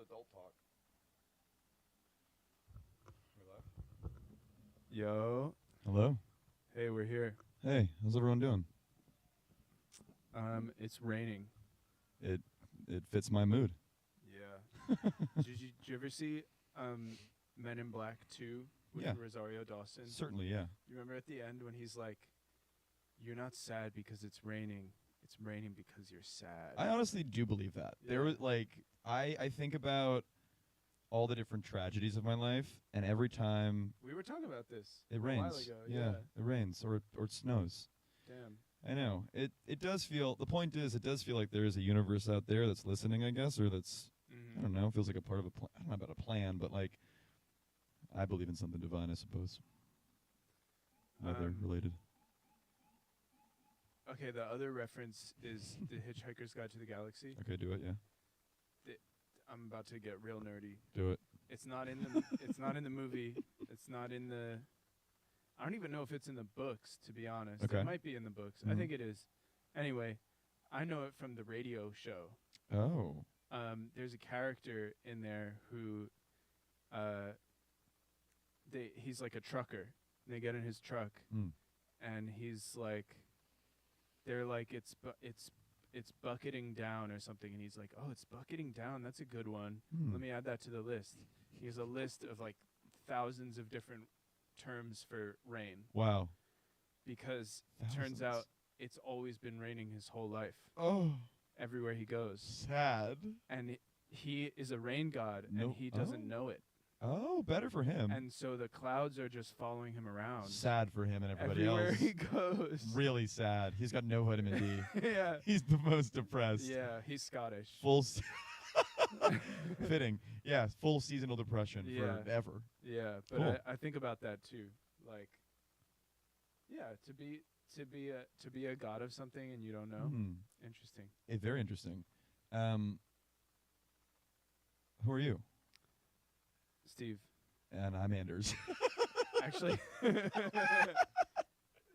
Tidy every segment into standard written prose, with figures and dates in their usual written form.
adult talk. We live? Yo. Hello. Hey, we're here. Hey, how's everyone doing? It's raining. It fits my mood. Yeah. did you ever see Men in Black 2 with Yeah. Rosario Dawson? Certainly, yeah. You remember at the end when he's like, "You're not sad because it's raining. It's raining because you're sad." I honestly do believe that. There Yeah. was I think about all the different tragedies of my life, and every time We were talking about this it a rains, while ago. yeah, it rains or it snows. Damn. I know. It does feel. The point is, it does feel like there is a universe out there that's listening, I guess, or that's I don't know. Feels like a part of a plan. I don't know about a plan, but like I believe in something divine, I suppose. Weather related. Okay, the other reference is The Hitchhiker's Guide to the Galaxy. Okay, do it. Yeah, I'm about to get real nerdy. do it. It's not in the it's not in the movie. It's not in the I don't even know if it's in the books, to be honest. Okay. It might be in the books. I Mhm. think it is. Anyway, I know it from the radio show. Oh. There's a character in there who he's like a trucker. They get in his truck Mm. and he's like they're like it's bucketing down or something, and he's like, "Oh, it's bucketing down. That's a good one. Hmm. Let me add that to the list." He has a list of like thousands of different terms for rain Wow. because it turns out it's always been raining his whole life Oh, everywhere he goes, sad. and he is a rain god No- and he doesn't oh. know it, Oh, better for him. and so the clouds are just following him around Sad for him and everybody everywhere else. he goes. Really sad. He's got no vitamin D. Yeah, He's the most depressed. yeah, he's Scottish. Full fitting. Yeah, full seasonal depression Yeah. forever. Yeah, but Cool. I think about that too. Like, yeah, to be a god of something and you don't know. Hmm. Interesting. Very interesting. Who are you? Steve, And I'm Anders. actually,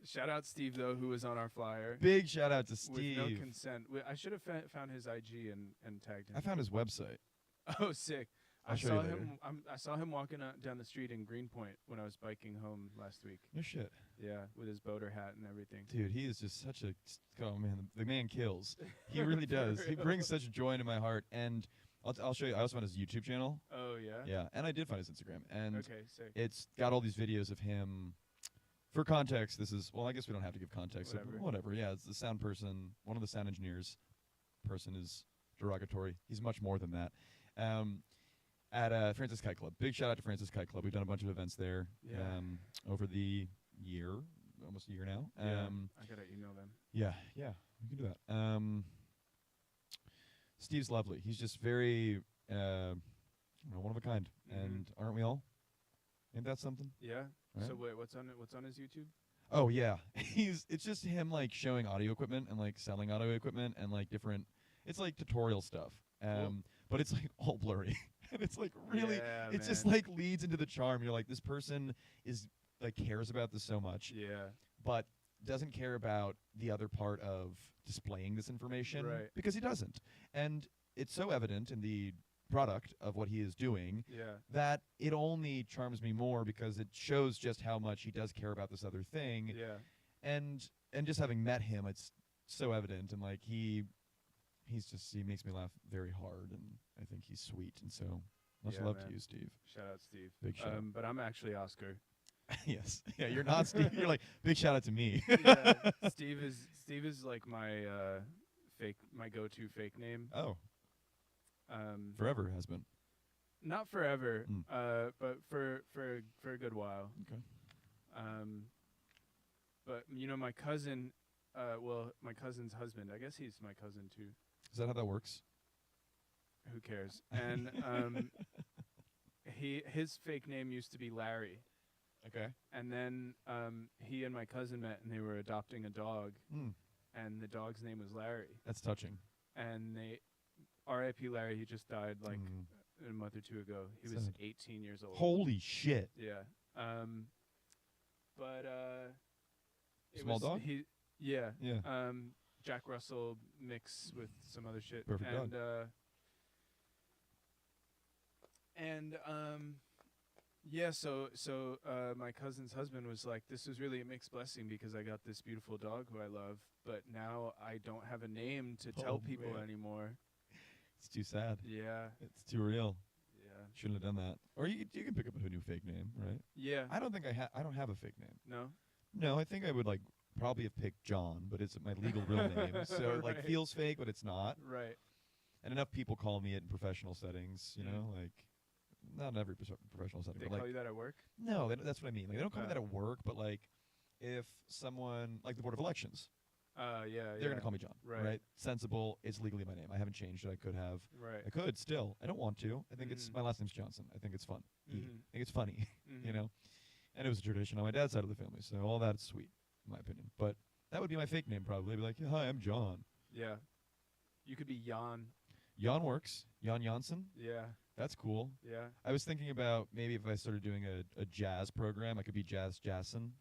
shout out Steve though, who was on our flyer Big shout out to with Steve. no consent. I should have found his IG and tagged him. I found his website. Oh, sick! I'll I show saw you later. him. I saw him walking down the street in Greenpoint when I was biking home last week. No shit. Yeah, with his boater hat and everything. Dude, he is just such a oh man, the man kills. He really does. He brings such joy into my heart, and I'll show you. I also found his YouTube channel. Oh yeah. Yeah, and I did find his Instagram, and Okay, sick. it's got all these videos of him. For context, this is I guess we don't have to give context. So Whatever. whatever. Yeah, it's the sound person. One of the sound engineers. Person is derogatory. He's much more than that. At Francis Kite Club. Big shout out to Francis Kite Club. We've done a bunch of events there. Yeah. Over the year, almost a year now. Yeah, I gotta email them. Yeah, we can do that. Steve's lovely. He's just very, one of a kind. Mhm. And aren't we all? Ain't that something? Yeah. Right. So wait, what's on his YouTube? Oh yeah, it's just him like showing audio equipment and like selling audio equipment and like different. It's like tutorial stuff. Cool. But it's like all blurry, and it's like really. Yeah, It's just man. like leads into the charm. You're like, this person is like cares about this so much, Yeah. but doesn't care about the other part of displaying this information Right. because he doesn't. And it's so evident in the product of what he is doing Yeah. that it only charms me more because it shows just how much he does care about this other thing. Yeah. And just having met him, it's so evident, and like he makes me laugh very hard, and I think he's sweet, and so much Yeah, love man. to you, Steve. Shout out Steve. Big shout out. But I'm actually Oscar. Yes. Yeah, you're not Steve. You're like, big shout out to me. Yeah. Steve is like my go-to fake name. Oh, forever has been. Not forever, Mm. but for a good while. Okay. But my cousin, my cousin's husband. I guess he's my cousin too. Is that how that works? Who cares? And his fake name used to be Larry. Okay. And then he and my cousin met, and they were adopting a dog, Mm. and the dog's name was Larry. That's touching. And R.I.P. Larry, he just died like Mm. a month or two ago. He was Sad. 18 years old. Holy shit. Yeah. But it Small was dog? Yeah. Yeah. Jack Russell mix with some other shit. Perfect and dog. And yeah, so my cousin's husband was like, "This was really a mixed blessing because I got this beautiful dog who I love, but now I don't have a name to tell people man. anymore." It's too sad. Yeah, It's too real. yeah, Shouldn't have done that. Or you can pick up a new fake name, right? yeah. I don't think I don't have a fake name. No, No, I think I would like probably have picked John, but it's my legal real name, so it like Right. feels fake, but it's not. right. And enough people call me it in professional settings, you Mm. know, like not in every professional setting, They but call like you that at work? no, that's what I mean. Like they don't call me Uh. that at work, but like if someone like the Board of Elections, Yeah, they're gonna call me John, Right. Sensible. It's legally my name. I haven't changed it. I could have. Right. I could still. I don't want to. I think it's Mhm. my last name's Johnson. I think it's fun. I Mhm. think it's funny, you Mhm. know. And it was a tradition on my dad's side of the family, so all that's sweet, in my opinion. But that would be my fake name probably. I'd be like, hi, I'm John. Yeah. You could be Jan. Jan works. Jan Janssen. Yeah. That's cool. Yeah. I was thinking about maybe if I started doing a jazz program, I could be Jazz Jasson.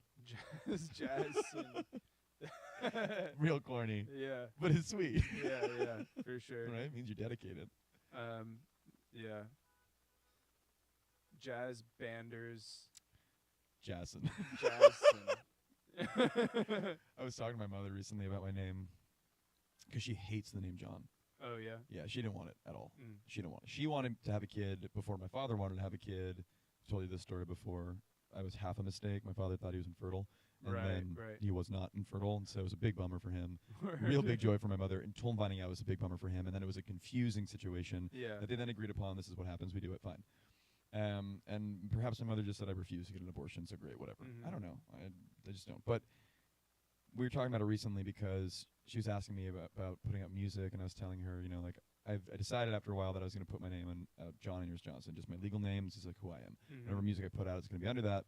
Jason. Real corny, Yeah. but it's sweet. Yeah, for sure. Right? Means you're dedicated. Yeah. Jazz banders. Jasson. Jason. I was talking to my mother recently about my name because she hates the name John. Oh yeah. Yeah, she didn't want it at all. Mm. She didn't want it. She wanted to have a kid before my father wanted to have a kid. I've told you this story before. I was half a mistake. My father thought he was infertile. And then Right. he was not infertile, and so it was a big bummer for him. Real big joy for my mother. And Tom finding out was a big bummer for him. And then it was a confusing situation Yeah. that they then agreed upon. This is what happens. We do it. Fine. And perhaps my mother just said, I refuse to get an abortion, so great, whatever. Mhm. I don't know. I just don't. But we were talking about it recently because she was asking me about putting up music, and I was telling her, you know, like, I decided after a while that I was going to put my name on John Andrews Johnson, just my legal name. This is like who I am. Mhm. Whatever music I put out, it's going to be under that,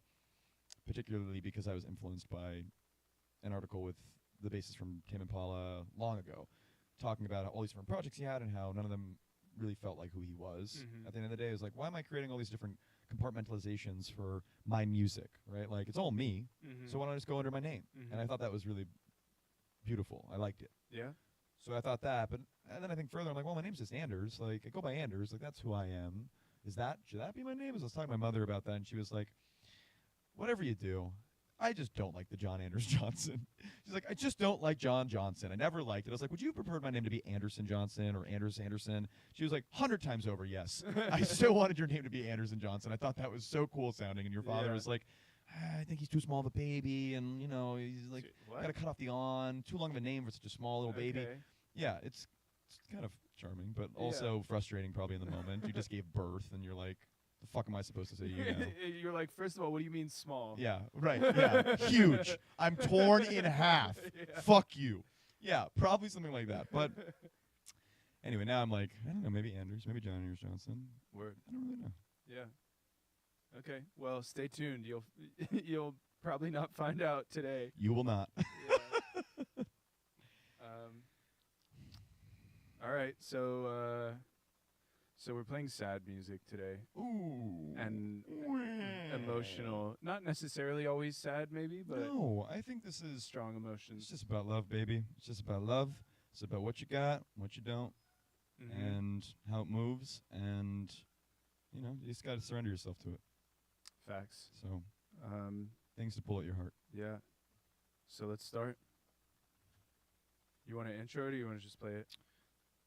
particularly because I was influenced by an article with the bassist from Tame Impala long ago, talking about all these different projects he had and how none of them really felt like who he was. Mhm. At the end of the day, it was like, why am I creating all these different compartmentalizations for my music, right? Like, it's all me, Mhm. so why don't I just go under my name? Mhm. And I thought that was really beautiful. I liked it. Yeah. So I thought that, but and then I think further, I'm like, well, my name's just Anders. Like, I go by Anders. Like, that's who I am. Should that be my name? As I was talking to my mother about that, and she was like, whatever you do, I just don't like the John Anders Johnson. She's like, I just don't like John Johnson. I never liked it. I was like, would you prefer my name to be Anderson Johnson or Anders Anderson? She was like, 100 times over, yes. I still wanted your name to be Anderson Johnson. I thought that was so cool sounding. And your father Yeah. was like, I think he's too small of a baby, and you know, he's like, What? gotta cut off the on. Too long of a name for such a small little baby. Okay. Yeah, it's kind of charming, but also frustrating probably in the moment. You just gave birth, and you're like, the fuck am I supposed to say you now? You're like, first of all, what do you mean small? Yeah, right. Yeah, huge. I'm torn in half. Yeah. Fuck you. Yeah, probably something like that. But anyway, now I'm like, I don't know, maybe Anders, maybe John Anders Johnson. Word. I don't really know. Yeah. Okay. Well, stay tuned. You'll probably not find out today. You will not. Yeah. All right. So we're playing sad music today Ooh. and emotional. Not necessarily always sad, maybe, but No, I think this is. strong It's emotions. just about love, baby. It's just about love. It's about what you got, what you don't, Mhm. and how it moves, and you know, you just got to surrender yourself to it. Facts. So Um, things to pull at your heart. yeah. So let's start. You want to intro it, or you want to just play it?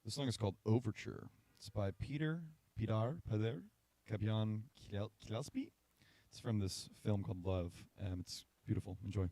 This song is called Overture. It's by Peter Kapian Kilaspi. It's from this film called Love. It's beautiful. Enjoy.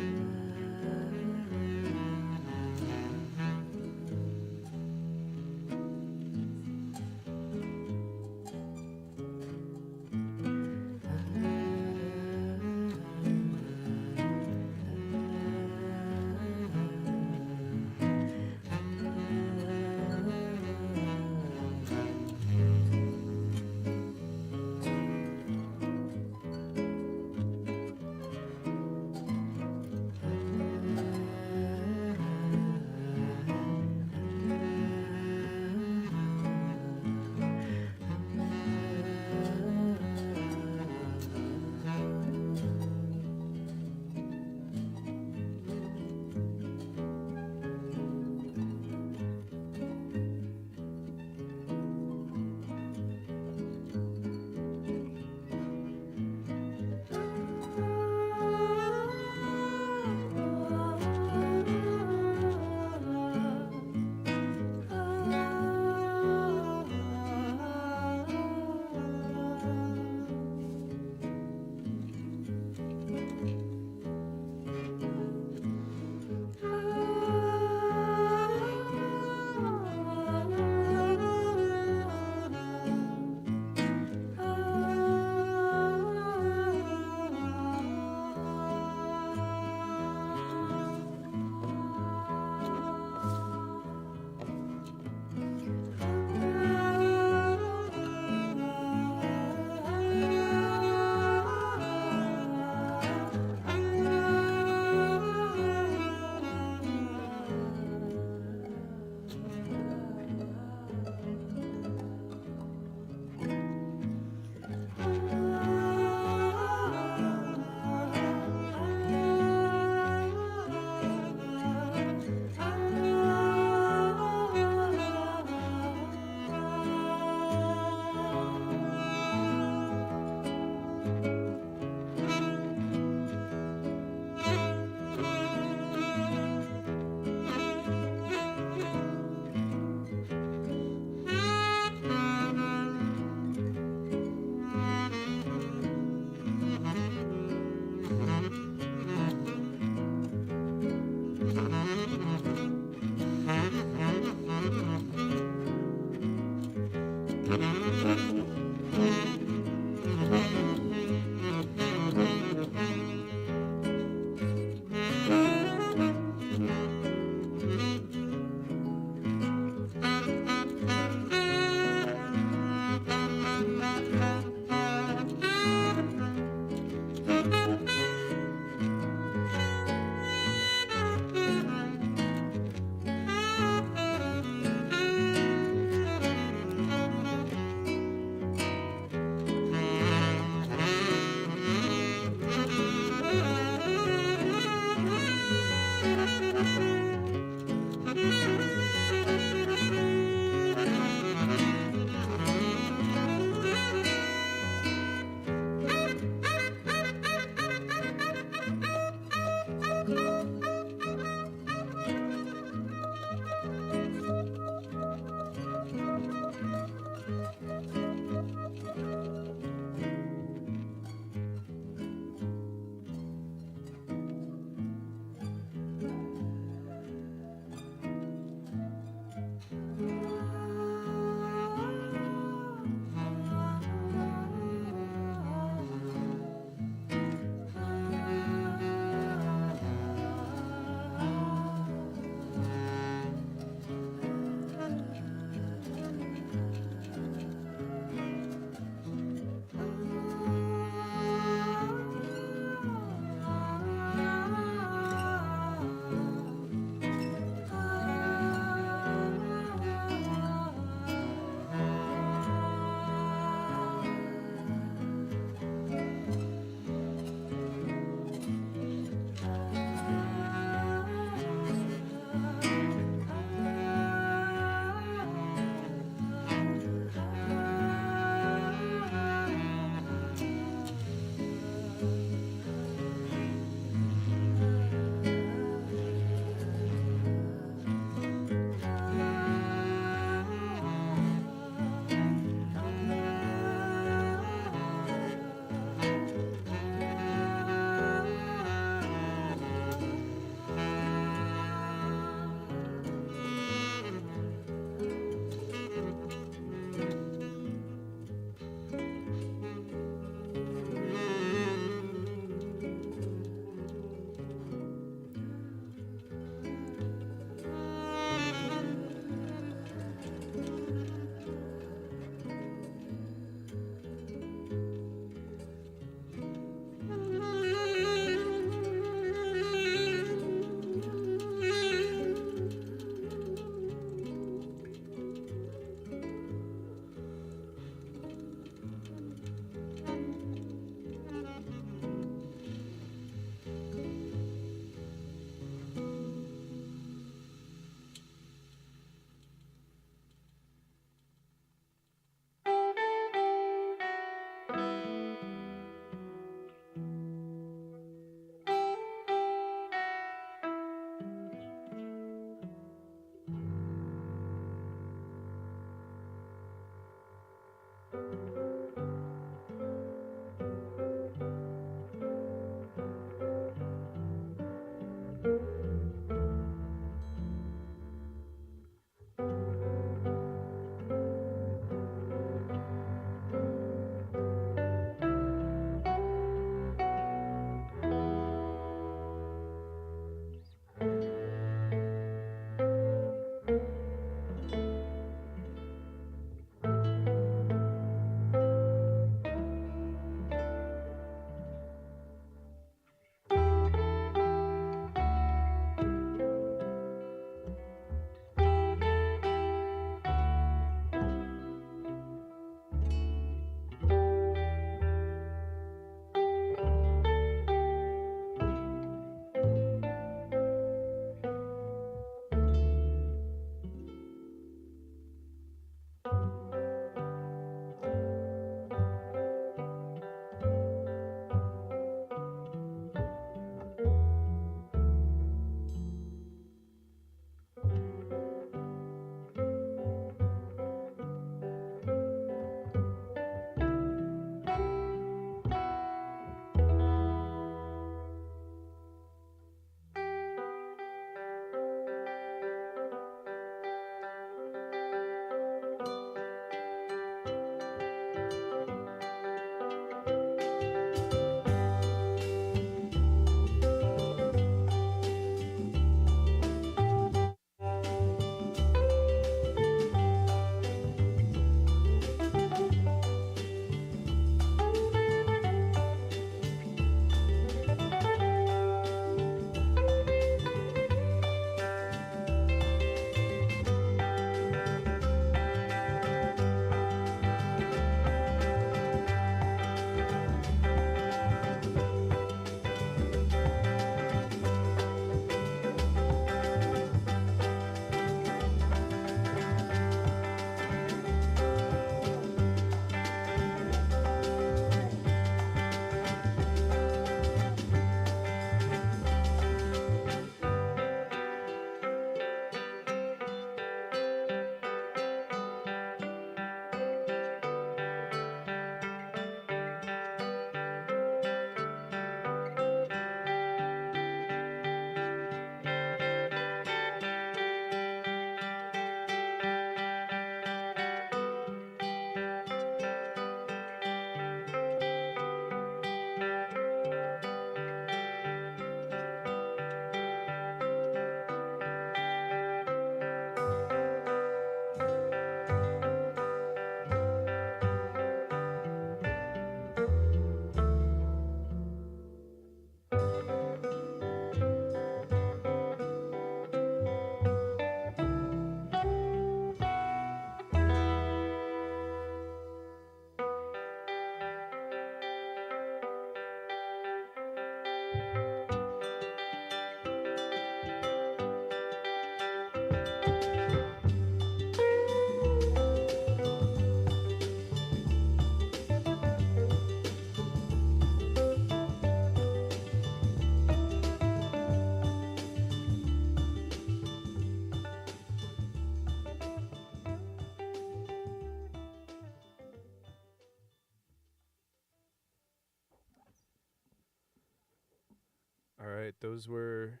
right, those were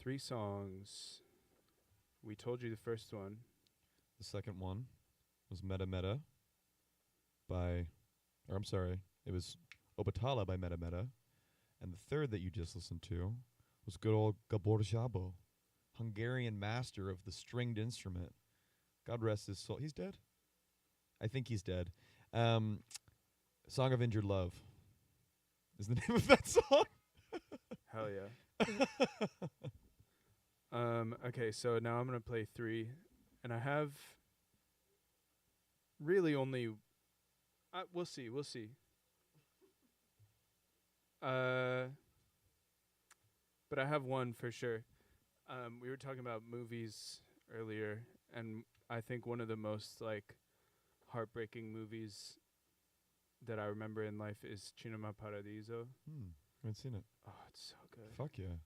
3 songs. We told you the first one. The second one was Meta Meta by, or I'm sorry, it was Obatala by Meta Meta. And the third that you just listened to was good old Gabor Szabo, Hungarian master of the stringed instrument. God rest his soul. He's dead? I think he's dead. Song of Injured Love is the name of that song. Hell yeah. Okay, so now I'm going to play 3. And I have really only... we'll see. But I have one for sure. We were talking about movies earlier, and I think one of the most like heartbreaking movies that I remember in life is Cinema Paradiso. I haven't seen it. Oh, it's so good. Fuck yeah.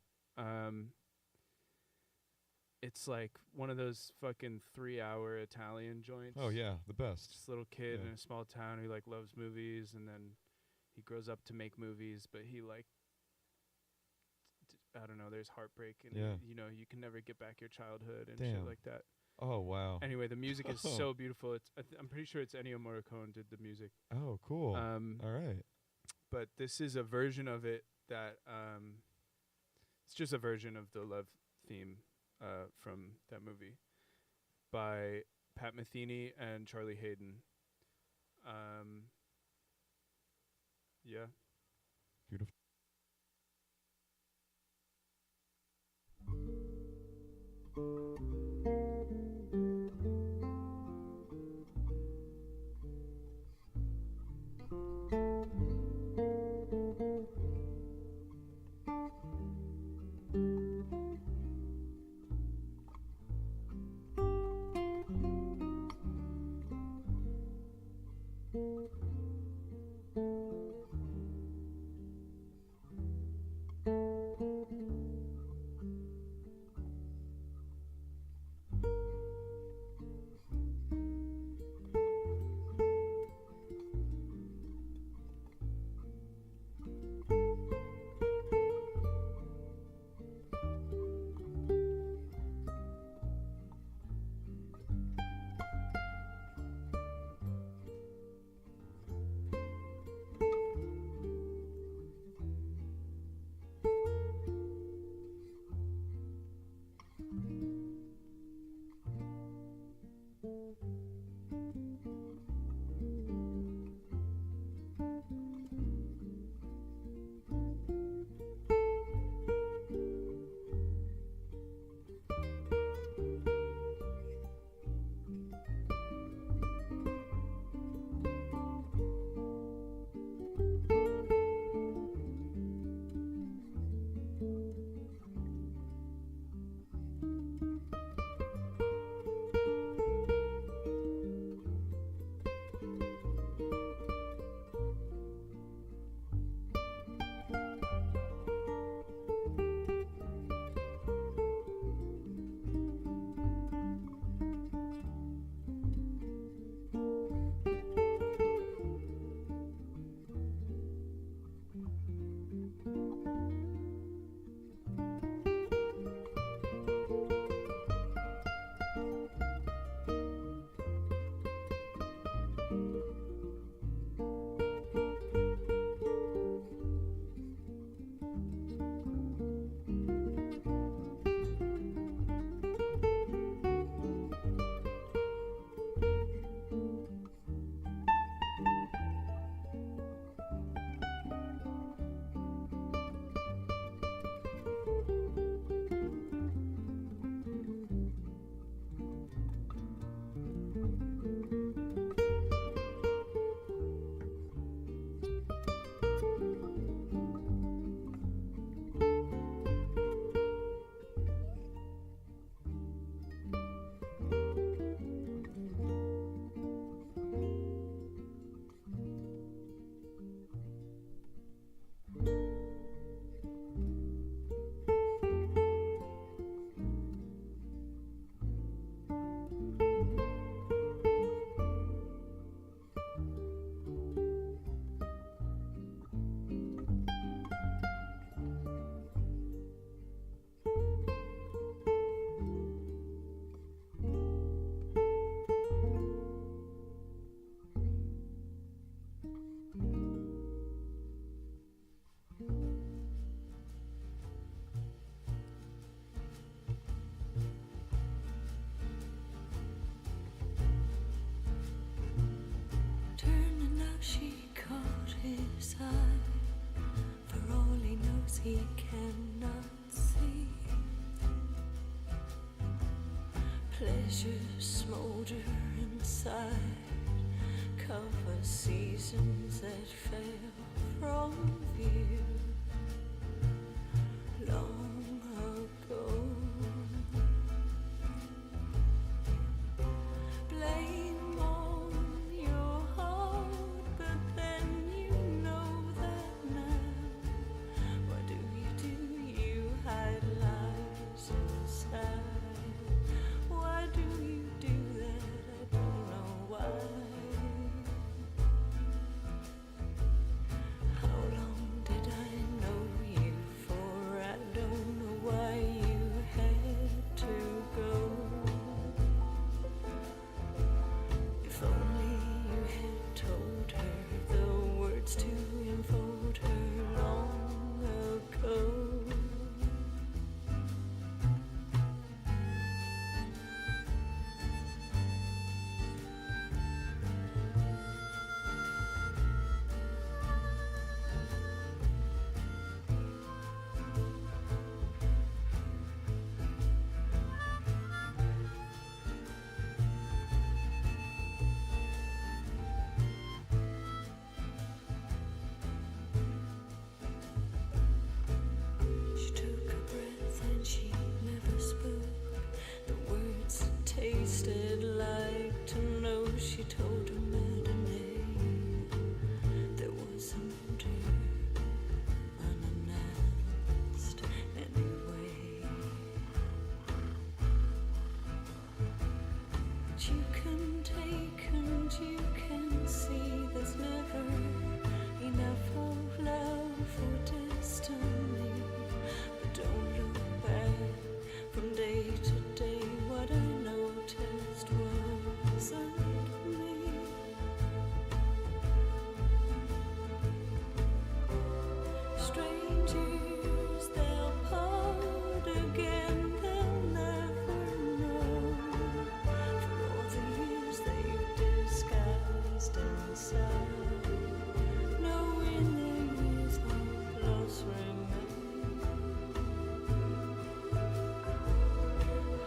It's like one of those fucking 3-hour Italian joints. Oh yeah, the best. Just a little kid Yeah. in a small town who like loves movies, and then he grows up to make movies, but he like I don't know, there's heartbreak and Yeah. you know, you can never get back your childhood and Damn. shit like that. Oh wow. Anyway, the music is Oh. so beautiful. It's I'm pretty sure it's Ennio Morricone did the music. Oh cool. All right. But this is a version of it that it's just a version of the love theme from that movie by Pat Metheny and Charlie Hayden. Yeah. Beautiful. side. For all he knows, he cannot see. Pleasure smolder inside, cover seasons that fail from view long ago. Blame on your heart, but then you know that now. What do? You hide lies inside. Why do you do that? I don't know why. How long did I know you for? I don't know why you had to go. If only you had told her the words to enfold her long ago. She took a breath and she never spoke. The words tasted like to know. She told her matinee there was something unannounced anyway. But you can take and you can see there's never enough of love or destiny. But don't look back from day to day. What I noticed wasn't me. Strangers, they'll part again, they'll never know. For all the years they've disguised inside, knowing there is no loss remain.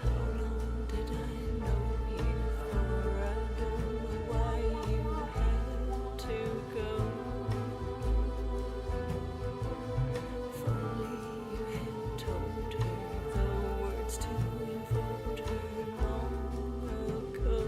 How long did I know you for? I don't know why you had to go. If only you had told her the words to enfold her long ago.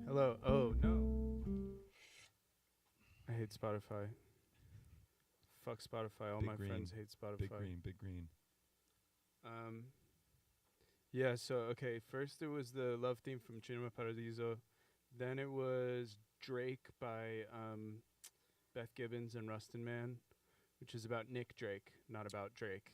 Hello. Oh no. I hate Spotify. Fuck Spotify. All Big my green. friends hate Spotify. Big green, big green. Yeah, so okay, first it was the love theme from Cinema Paradiso. Then it was Drake by Beth Gibbons and Rustin Man, which is about Nick Drake, not about Drake.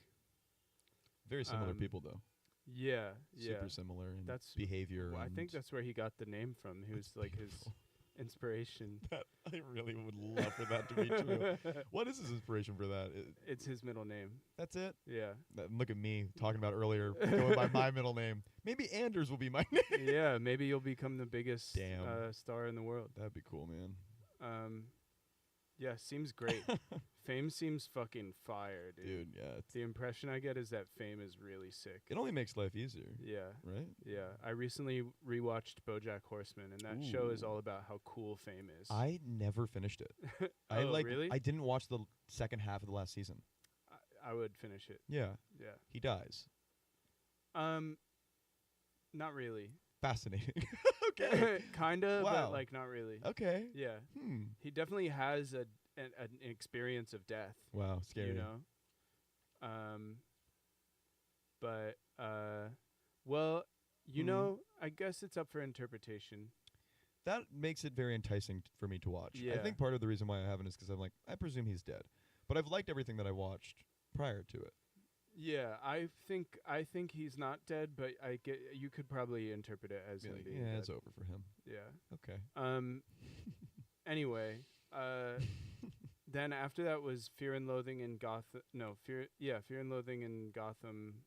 Very similar Um, people, though. Yeah, yeah. Super similar in That's behavior. I think and that's where he got the name from. He was like his beautiful. inspiration. That I really would love for that to be true. What is his inspiration for that? It's his middle name. That's it. Yeah. Look at me talking about earlier, going by my middle name. Maybe Anders will be my name. Yeah, maybe you'll become the biggest Damn. star in the world. That'd be cool, man. Yeah, seems great. Fame seems fucking fire, dude. Dude, yeah. The impression I get is that Fame is really sick. It only makes life easier, Yeah. right? Yeah, I recently rewatched BoJack Horseman, and that show is Ooh. all about how cool Fame is. I never finished it. Oh, really? I didn't watch the second half of the last season. I would finish it. Yeah. Yeah. He dies. Not really. Fascinating. Okay. Kinda, Wow. but like not really. Okay. Yeah. Hmm. He definitely has an experience of death. Wow. Scary. You know. But well, you Mhm. know, I guess it's up for interpretation. That makes it very enticing for me to watch. I Yeah. think part of the reason why I haven't is because I'm like, I presume he's dead. But I've liked everything that I watched prior to it. Yeah, I think he's not dead, but I get you could probably interpret it as Be him like, being yeah, dead. it's over for him. Yeah. Okay. Anyway, then after that was Fear and Loathing in Gotham. No, Fear and Loathing in Gotham.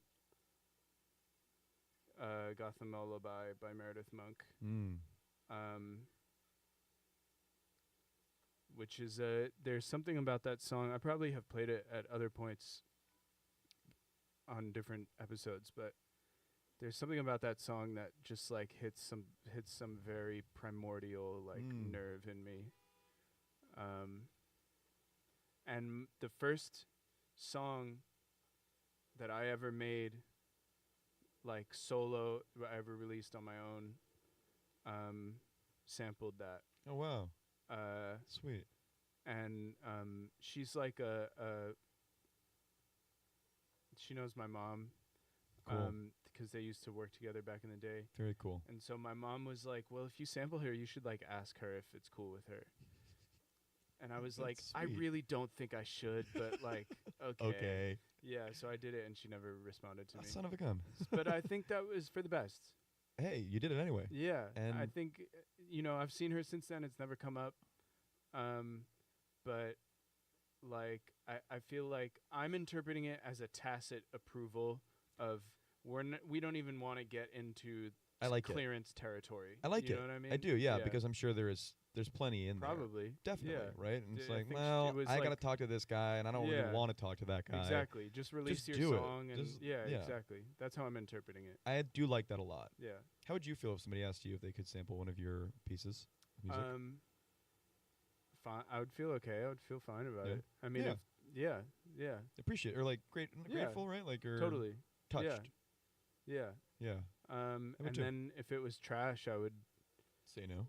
Gotham Lullaby by Meredith Monk. Mm. Which is there's something about that song. I probably have played it at other points on different episodes, but there's something about that song that just like hits some very primordial like nerve in me. And the first song that I ever made, like solo, I ever released on my own, sampled that. Oh, wow. Sweet. And she's like she knows my mom, Cool. because they used to work together back in the day. Very cool. And so my mom was like, well, if you sample her, you should like ask her if it's cool with her. And I was like, That's I sweet. really don't think I should, but like, okay. Okay. Yeah, so I did it, and she never responded to me. Son of a gun. But I think that was for the best. Hey, you did it anyway. Yeah, And I think, I've seen her since then. It's never come up. But like, I feel like I'm interpreting it as a tacit approval of we don't even want to get into I like it. clearance territory. I like you it. know what I mean? I do, yeah, because I'm sure there's plenty in there. Probably. Definitely, Yeah. right? And it's I like, think well, it was I got to like- talk to this guy, and I don't Yeah. really want to talk to that guy. Exactly. Just release Just your do it. song and Just- yeah, yeah. exactly. That's how I'm interpreting it. I do like that a lot. Yeah. How would you feel if somebody asked you if they could sample one of your pieces of music? fine. I would feel okay. I would feel fine about Yeah. it. I mean, Yeah. yeah, Appreciate or like Yeah. grateful, right? Like or totally. touched. Yeah. Yeah. And would too. then if it was trash, I would. Say no.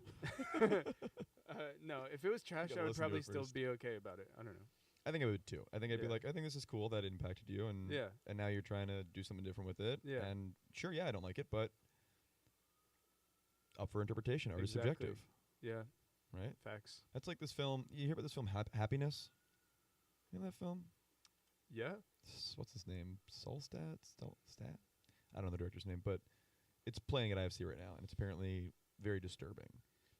No, if it was trash, gotta I would listen to probably it still first. be okay about it. I don't know. I think I would too. I think I'd be Yeah. like, I think this is cool that it impacted you, and Yeah. and now you're trying to do something different with it. Yeah. And sure, yeah, I don't like it, but up for interpretation. Art is Exactly. subjective, Yeah. right? Facts. That's like this film. You hear about this film, Happiness? You know that film? Yeah. What's his name? Solstat? Stat? I don't know the director's name, but it's playing at IFC right now, and it's apparently very disturbing.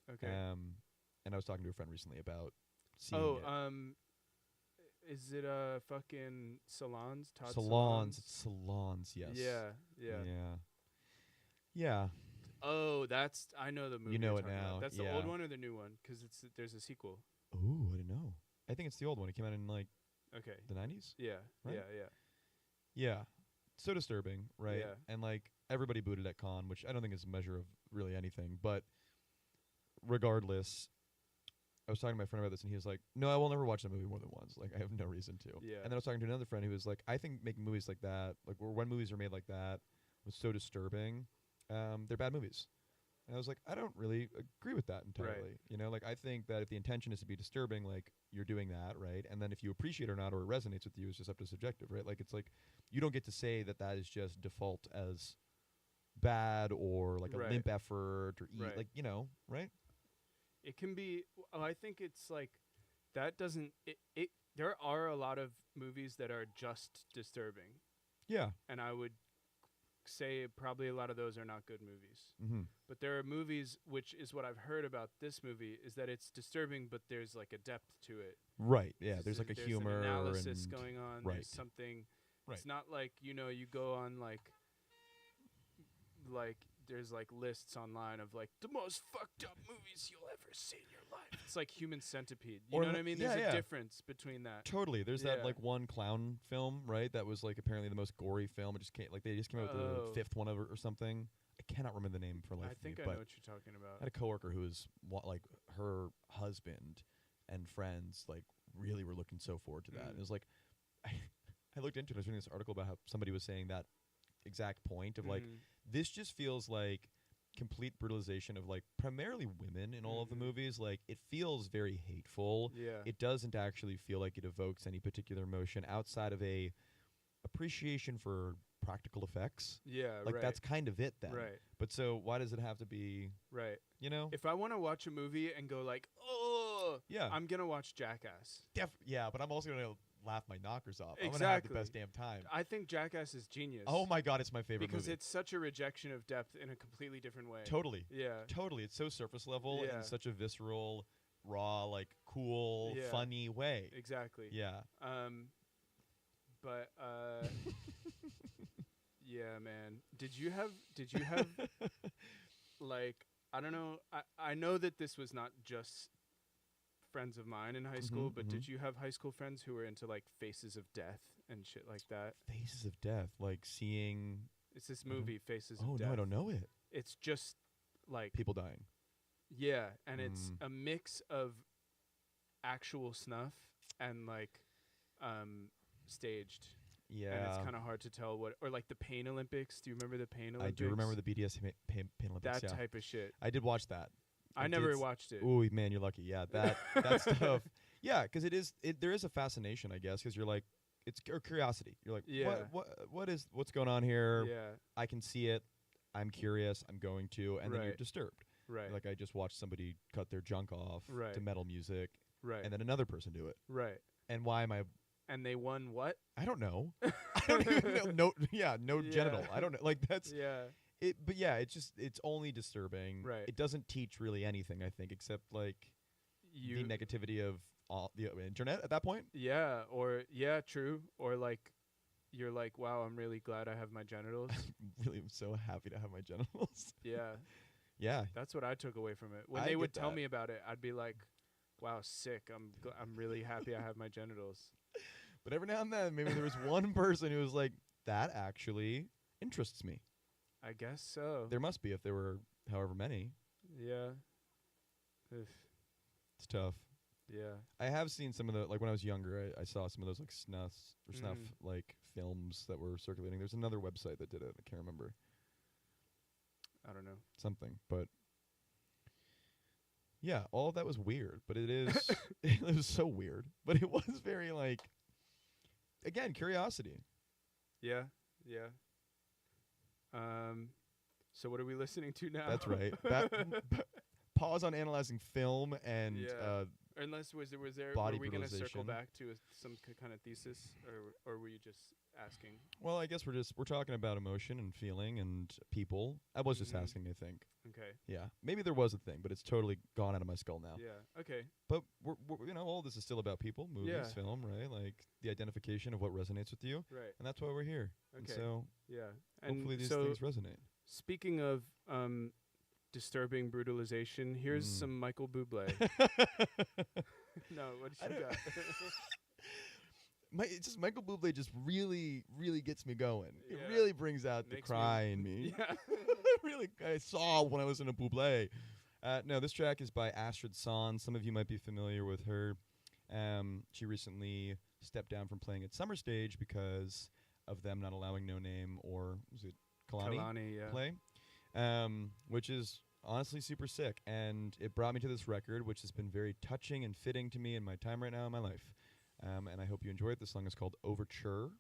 Okay. And I was talking to a friend recently about seeing Oh, it. is it fucking Salons? Todd Salons. It's Salons, yes. Yeah. Yeah. Yeah. Yeah. Oh, I know the movie. You know you're it talking now, about. That's the old yeah. one or the new one? Because there's a sequel. Ooh, I didn't know. I think it's the old one. It came out in like Okay. the 90s. Yeah. Right? Yeah. Yeah. So disturbing, right? Yeah. And like everybody booted at con, which I don't think is a measure of really anything. But regardless, I was talking to my friend about this, and he was like, "No, I will never watch that movie more than once. Like, I have no reason to." Yeah. And then I was talking to another friend who was like, "I think making movies like that, like when movies are made like that, was so disturbing. They're bad movies." And I was like, I don't really agree with that entirely. You know, like I think that if the intention is to be disturbing, like you're doing that, right? And then if you appreciate it or not, or it resonates with you, is just up to subjective, right? Like it's like you don't get to say that that is just default as bad or like a Right. limp effort or Right. like, you know, right? It can be. I think it's like that doesn't. It. There are a lot of movies that are just disturbing, Yeah. and I would say probably a lot of those are not good movies. Mm-hmm. But there are movies, which is what I've heard about this movie, is that it's disturbing, but there's like a depth to it. Right. Yeah. There's like a there's humor an analysis and going on. right. There's something. Right. It's not like you go on like there's like lists online of like the most fucked up movies you'll ever see in your life. It's like Human Centipede. You Or know what I mean? There's yeah. a difference between that. Totally. There's that Yeah. like one clown film, right? That was like apparently the most gory film. It just came they just came out with Oh. the fifth one of it or something. I cannot remember the name for life I of me, think I but know what you're talking I about. had a coworker who was like her husband and friends like really were looking so forward to that. Mm. It was like I looked into it. I was reading this article about how somebody was saying that exact point of like Mhm. this just feels like complete brutalization of like primarily women in all of the Mhm. movies. Like it feels very hateful. Yeah. It doesn't actually feel like it evokes any particular emotion outside of a appreciation for practical effects. Yeah. Like right. that's kind of it then. right. But so why does it have to be, Right. you know? If I want to watch a movie and go like, oh, Yeah. I'm gonna watch Jackass. Yeah, but I'm also going to laugh my knockers off. I'm going to have the best damn time. I think Jackass is genius. Oh my god, it's my favorite because movie. it's such a rejection of depth in a completely different way. Totally. Yeah. Totally. It's so surface level Yeah. in such a visceral, raw, like cool, Yeah. funny way. Exactly. Yeah. But yeah, man. Did you have like I don't know. I know that this was not just friends of mine in high school, but did you have high school friends who were into like Faces of Death and shit like that? Faces of Death, like seeing. It's this I don't- movie, Faces Oh of Death. no, I don't know it. It's just like People dying. yeah, and it's Mm. a mix of actual snuff and like staged. Yeah. And it's kind of hard to tell what or like the Pain Olympics. Do you remember the Pain Olympics? I do remember the BDS Pain Olympics. that yeah. type of shit. I did watch that. I It never did watched it. Ooh, man, you're lucky. Yeah, that stuff. Yeah, because there is a fascination, I guess, because you're like, it's curiosity. You're like, Yeah. what's going on here? Yeah, I can see it. I'm curious. I'm going to, and then you're Right. disturbed. right, Like I just watched somebody cut their junk off Right. to metal music, right, and then another person do it. right. And why am I? And they won what? I don't know. I don't even know. No, yeah, no Yeah. genital. I don't know. Like that's Yeah, it. But yeah, it's only disturbing. Right. It doesn't teach really anything. I think except like you. the negativity of all the internet at that point. Yeah, or yeah, true. Or like, you're like, wow, I'm really glad I have my genitals. Really, I'm so happy to have my genitals. Yeah, Yeah. that's what I took away from it. When I they would get tell that. me about it, I'd be like, wow, sick. I'm really happy I have my genitals. But every now and then, maybe there was one person who was like, that actually interests me. I guess so. There must be if there were however many. Yeah. Ugh. It's tough. Yeah. I have seen some of the, like when I was younger, I saw some of those like snuff like films that were circulating. There's another website that did it. I can't remember I don't know. something, but yeah, all of that was weird. But it is, it was so weird. But it was very like, again, curiosity. Yeah. Yeah. So what are we listening to now? That's right. Pause on analyzing film and Unless were body we gonna circle brutalization. back to some kind of thesis, or were you just asking? well, I guess we're talking about emotion and feeling and people. I was just Mhm. asking, I think. Okay. Yeah, maybe there was a thing, but it's totally gone out of my skull now. Yeah. Okay. But we're all this is still about people, movies, Yeah. film, right? Like the identification of what resonates with you, Right. and that's why we're here. And Okay. so Yeah. And hopefully these so things resonate. speaking of disturbing brutalization, here's Mm. some Michael Bublé. No, what I did you don't- got? It's just Michael Bublé just really, really gets me going. Yeah. It really brings out the Makes me- cry in me. Yeah. really, I saw when I listened to Bublé. No, this track is by Astrid Sahn. Some of you might be familiar with her. She recently stepped down from playing at Summer Stage because of them not allowing No Name or was it Kalani Kalani, yeah. play, which is honestly super sick. And it brought me to this record, which has been very touching and fitting to me in my time right now in my life. And I hope you enjoy it. This song is called Overture.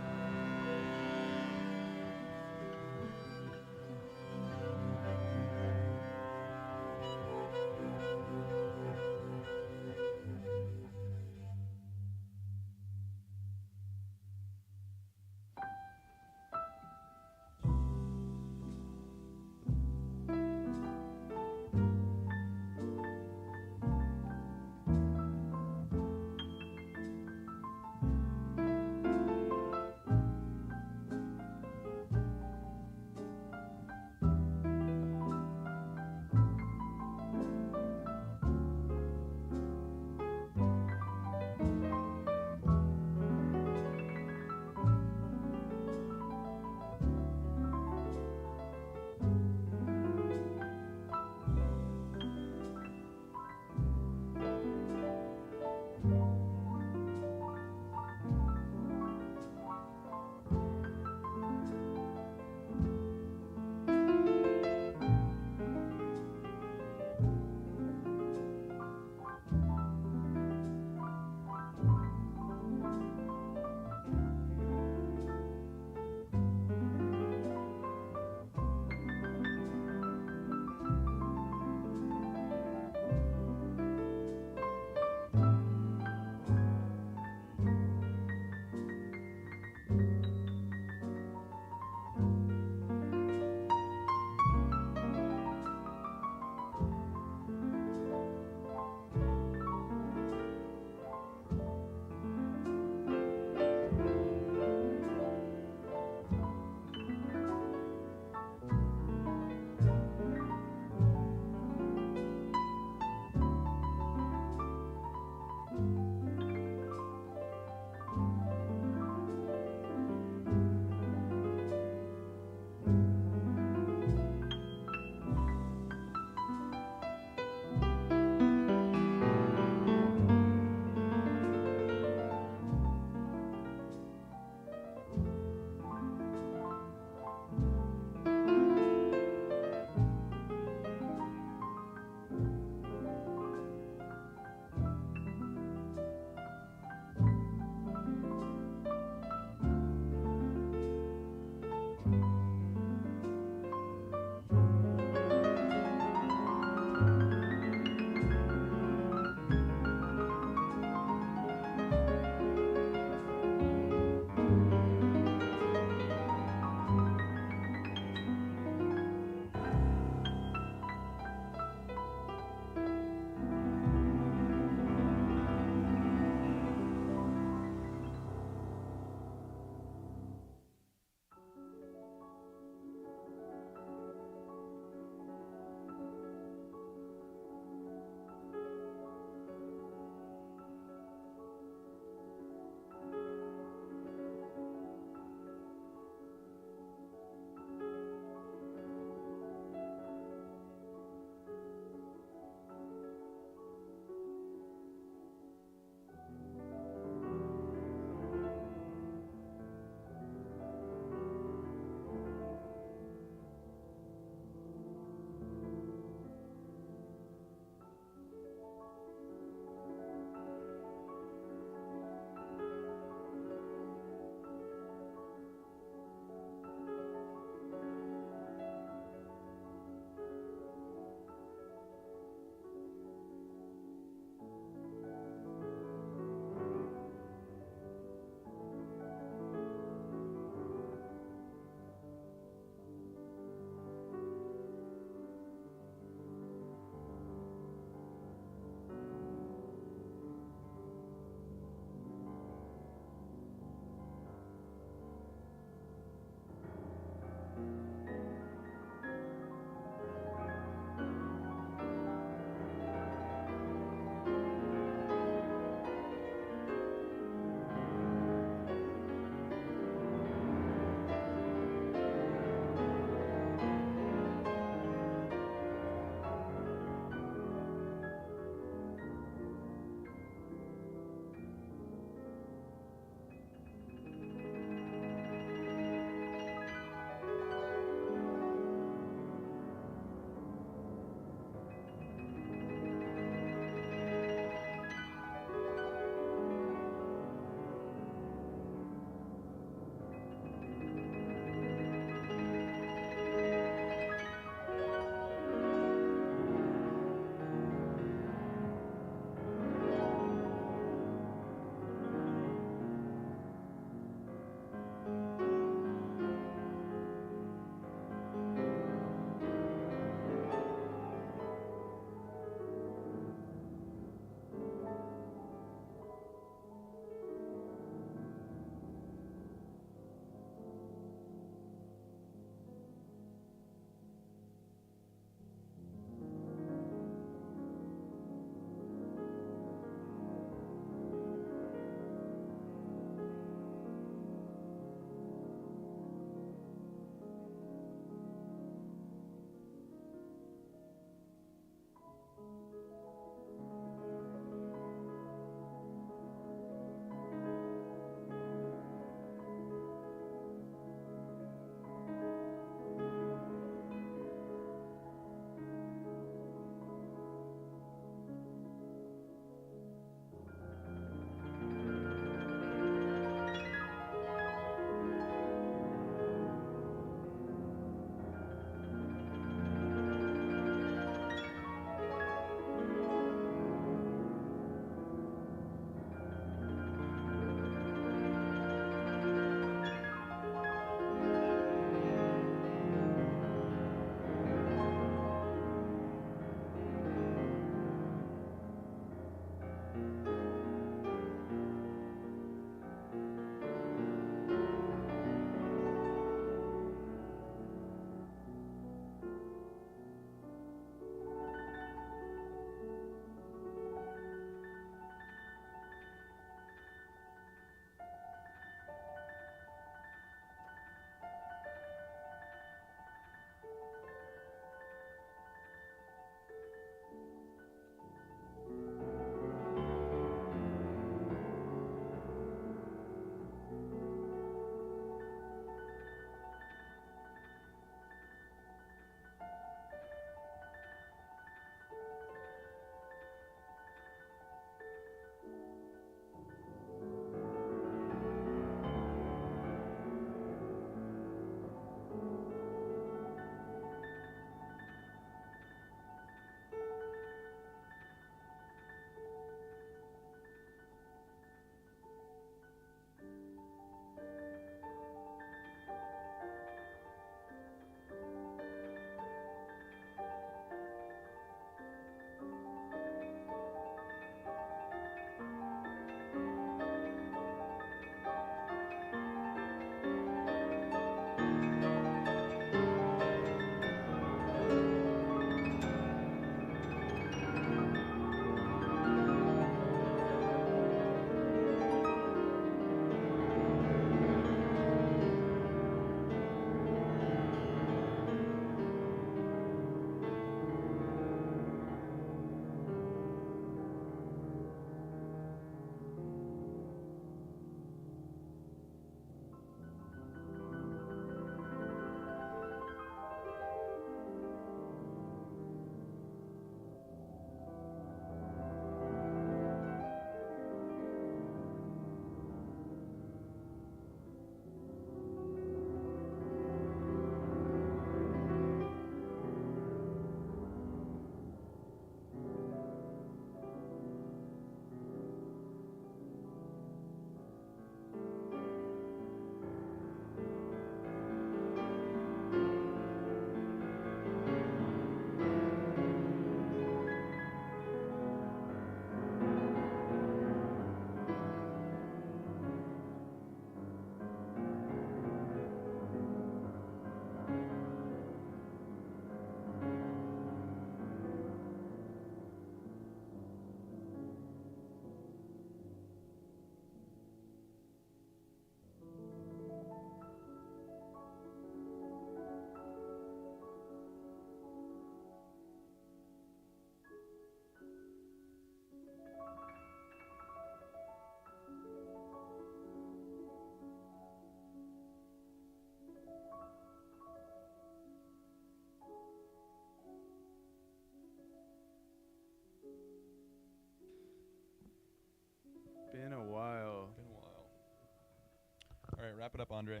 Wrap it up, Andre.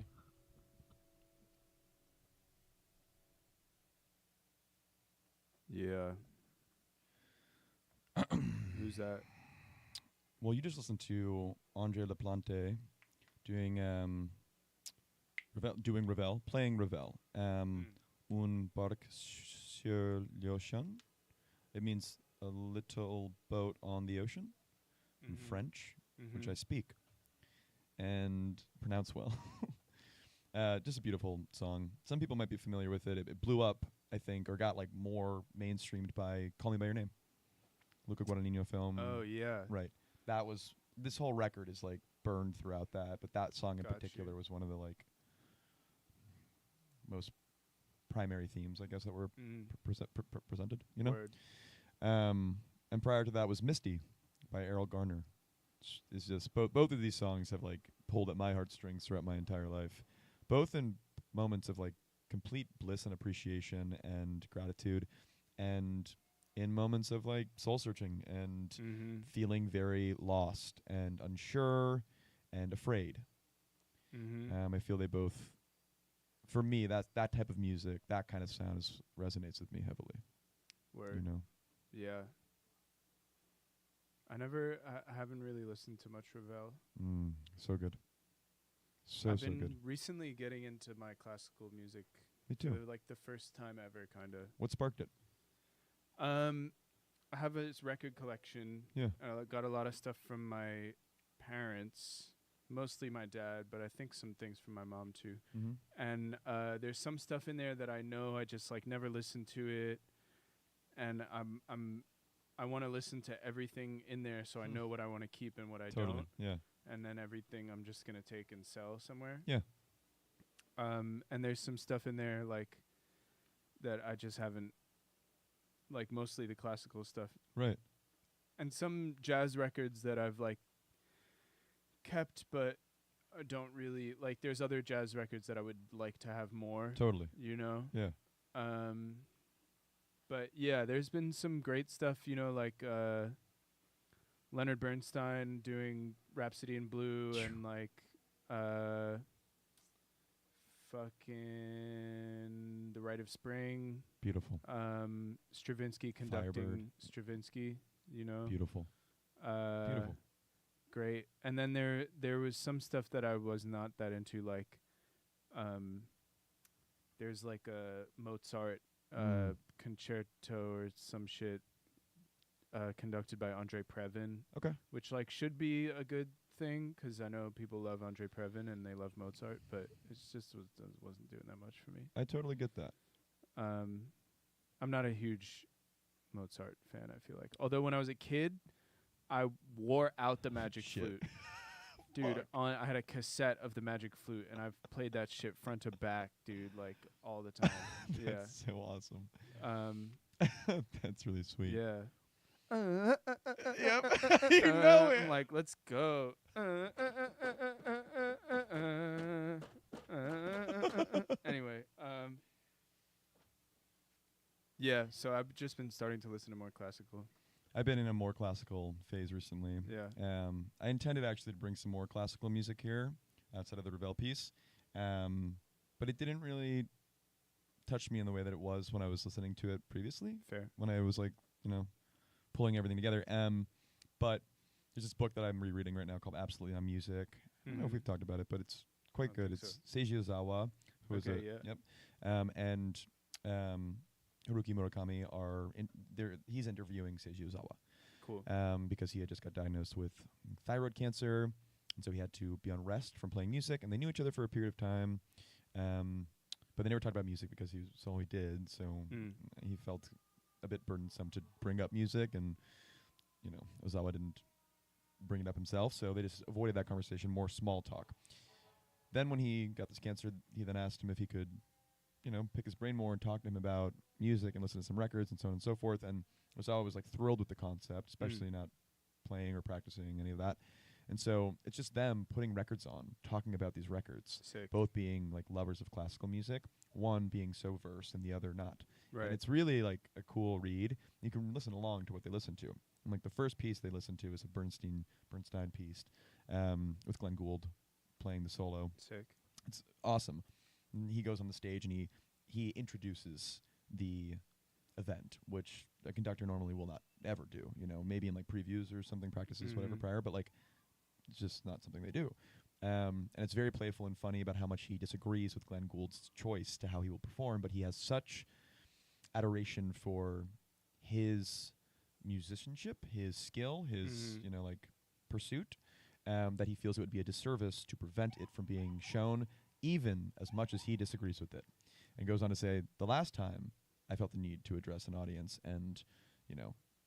Yeah. Who's that? Well, you just listened to Andre Laplante doing playing Ravel. Un barque sur l'ocean. It means a little boat on the ocean in French, which I speak and pronounce well. Just a beautiful song. Some people might be familiar with it. It blew up, I think, or got like more mainstreamed by "Call Me by Your Name," Luca Guadagnino film. Oh yeah. Right. That was this whole record is like burned throughout that, but that song in Got particular you. was one of the like most primary themes, I guess, that were presented. You know. Word. And prior to that was "Misty" by Errol Garner. It's just both of these songs have like pulled at my heartstrings throughout my entire life, both in moments of like complete bliss and appreciation and gratitude, and in moments of like soul searching and feeling very lost and unsure and afraid. I feel they both, for me, that type of music, that kind of sound resonates with me heavily. Word. You know. Yeah. I haven't really listened to much Ravel. So good. I've So been good. recently getting into my classical music. Me too. For like the first time ever, kind of. What sparked it? I have this record collection. Yeah. I got a lot of stuff from my parents, mostly my dad, but I think some things from my mom too. And there's some stuff in there that I know I just like never listened to it, and I want to listen to everything in there so I know what I want to keep and what I Totally. don't. Yeah. And then everything I'm just gonna take and sell somewhere. Yeah. And there's some stuff in there like that I just haven't, like mostly the classical stuff. Right. And some jazz records that I've like kept but don't really like. There's other jazz records that I would like to have more. Totally. You know? Yeah. But yeah, there's been some great stuff, you know, like Leonard Bernstein doing Rhapsody in Blue and like fucking The Rite of Spring. Beautiful. Stravinsky conducting Stravinsky, you know. Beautiful. Beautiful. Great. And then there was some stuff that I was not that into, like there's like a Mozart concerto or some shit conducted by Andre Previn. Okay. Which like should be a good thing, 'cause I know people love Andre Previn and they love Mozart, but it's just wasn't doing that much for me. I totally get that. I'm not a huge Mozart fan, I feel like. Although when I was a kid, I wore out the Magic Flute. Dude, I had a cassette of the Magic Flute, and I've played that shit front to back, dude, like all the time. That's so awesome. That's really sweet. Yeah. Yep. You know it. I'm like, let's go. Anyway, yeah, so I've just been starting to listen to more classical. I've been in a more classical phase recently. Yeah. I intended actually to bring some more classical music here outside of the Ravel piece, but it didn't really touch me in the way that it was when I was listening to it previously. Fair. When I was like, you know, pulling everything together. But there's this book that I'm rereading right now called Absolutely on Music. I don't know if we've talked about it, but it's quite good. It's Seiji Ozawa, who is and Haruki Murakami he's interviewing Seiji Ozawa. Cool. Because he had just got diagnosed with thyroid cancer, and so he had to be on rest from playing music, and they knew each other for a period of time. But they never talked about music because that's all he did, so he felt a bit burdensome to bring up music, and you know, Ozawa didn't bring it up himself, so they just avoided that conversation, more small talk. Then when he got this cancer, he then asked him if he could, you know, pick his brain more and talk to him about music and listen to some records and so on and so forth, and Ozawa was like thrilled with the concept, especially not playing or practicing any of that. And so it's just them putting records on, talking about these records. Sick. Both being like lovers of classical music, one being so versed and the other not. Right. And it's really like a cool read. You can listen along to what they listen to. And like the first piece they listen to is a Bernstein piece with Glenn Gould playing the solo. Sick. It's awesome. And he goes on the stage and he introduces the event, which a conductor normally will not ever do. You know, maybe in like previews or something, practices, whatever Mhm. prior, but like it's just not something they do. And it's very playful and funny about how much he disagrees with Glenn Gould's choice to how he will perform, but he has such adoration for his musicianship, his skill, his Mhm. like pursuit, that he feels it would be a disservice to prevent it from being shown, even as much as he disagrees with it. And goes on to say, the last time I felt the need to address an audience and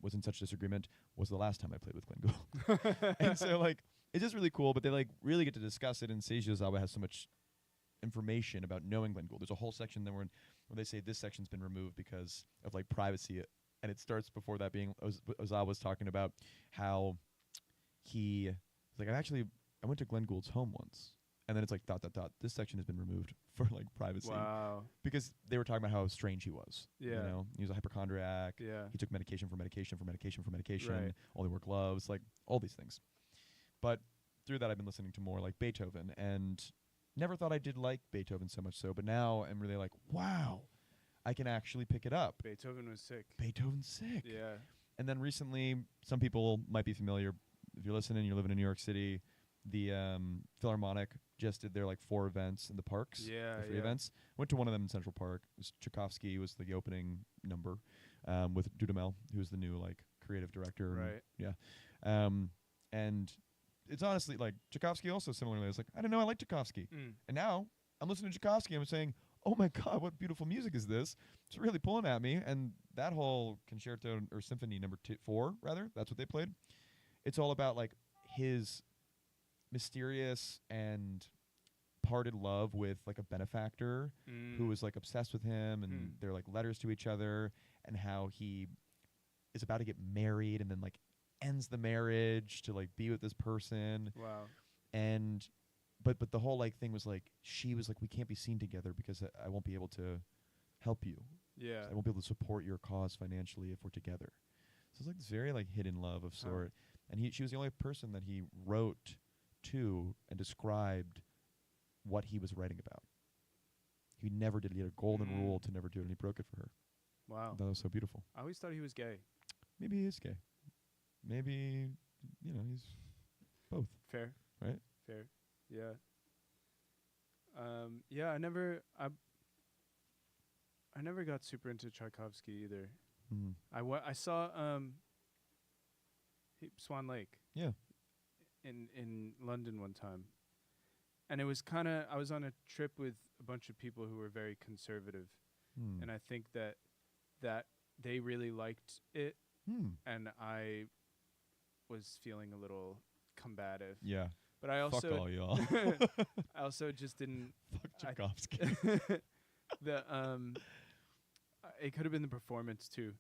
was in such disagreement was the last time I played with Glenn Gould. And so like it's just really cool, but they like really get to discuss it, and Seiji Ozawa has so much information about knowing Glenn Gould. There's a whole section there where they say this section's been removed because of like privacy, and it starts before that being Ozawa was talking about how he like I went to Glenn Gould's home once, and then it's like ... this section has been removed for like privacy Wow. because they were talking about how strange he was. Yeah. He was a hypochondriac. Yeah. He took medication for medication for medication for medication. Right. Only wore gloves, like all these things. But through that, I've been listening to more like Beethoven, and never thought I did like Beethoven so much so, but now I'm really like, wow, I can actually pick it up. Beethoven was sick. Beethoven's sick. Yeah. And then recently, some people might be familiar, if you're listening, you're living in New York City, the Philharmonic just did their like 4 events in the parks. Yeah, the free yeah. events. Went to one of them in Central Park. It was Tchaikovsky was the opening number, with Dudamel, who's the new like creative director. Right. Yeah. And it's honestly like Tchaikovsky also similarly. I was like, I didn't know I liked Tchaikovsky. Mm. And now I'm listening to Tchaikovsky and I'm saying, oh my God, what beautiful music is this? It's really pulling at me. And that whole concerto or symphony number 4, rather, that's what they played. It's all about like his mysterious and parted love with like a benefactor who was like obsessed with him, and they're like letters to each other, and how he is about to get married and then like ends the marriage to like be with this person. Wow. And but the whole like thing was like she was like, we can't be seen together because I won't be able to help you. Yeah. I won't be able to support your cause financially if we're together. So it's like this very like hidden love of sort. And she was the only person that he wrote to and described what he was writing about. He never did. He had a golden rule to never do it, and he broke it for her. Wow. That was so beautiful. I always thought he was gay. Maybe he is gay. Maybe, he's both. Fair. Right? Fair. Yeah. Yeah, I never got super into Tchaikovsky either. Mm. I saw Swan Lake. Yeah. In London one time. And it was I was on a trip with a bunch of people who were very conservative, and I think that they really liked it, and I was feeling a little combative. Yeah. But I also Fuck all y'all. I also just didn't Fuck Tchaikovsky. it could have been the performance too,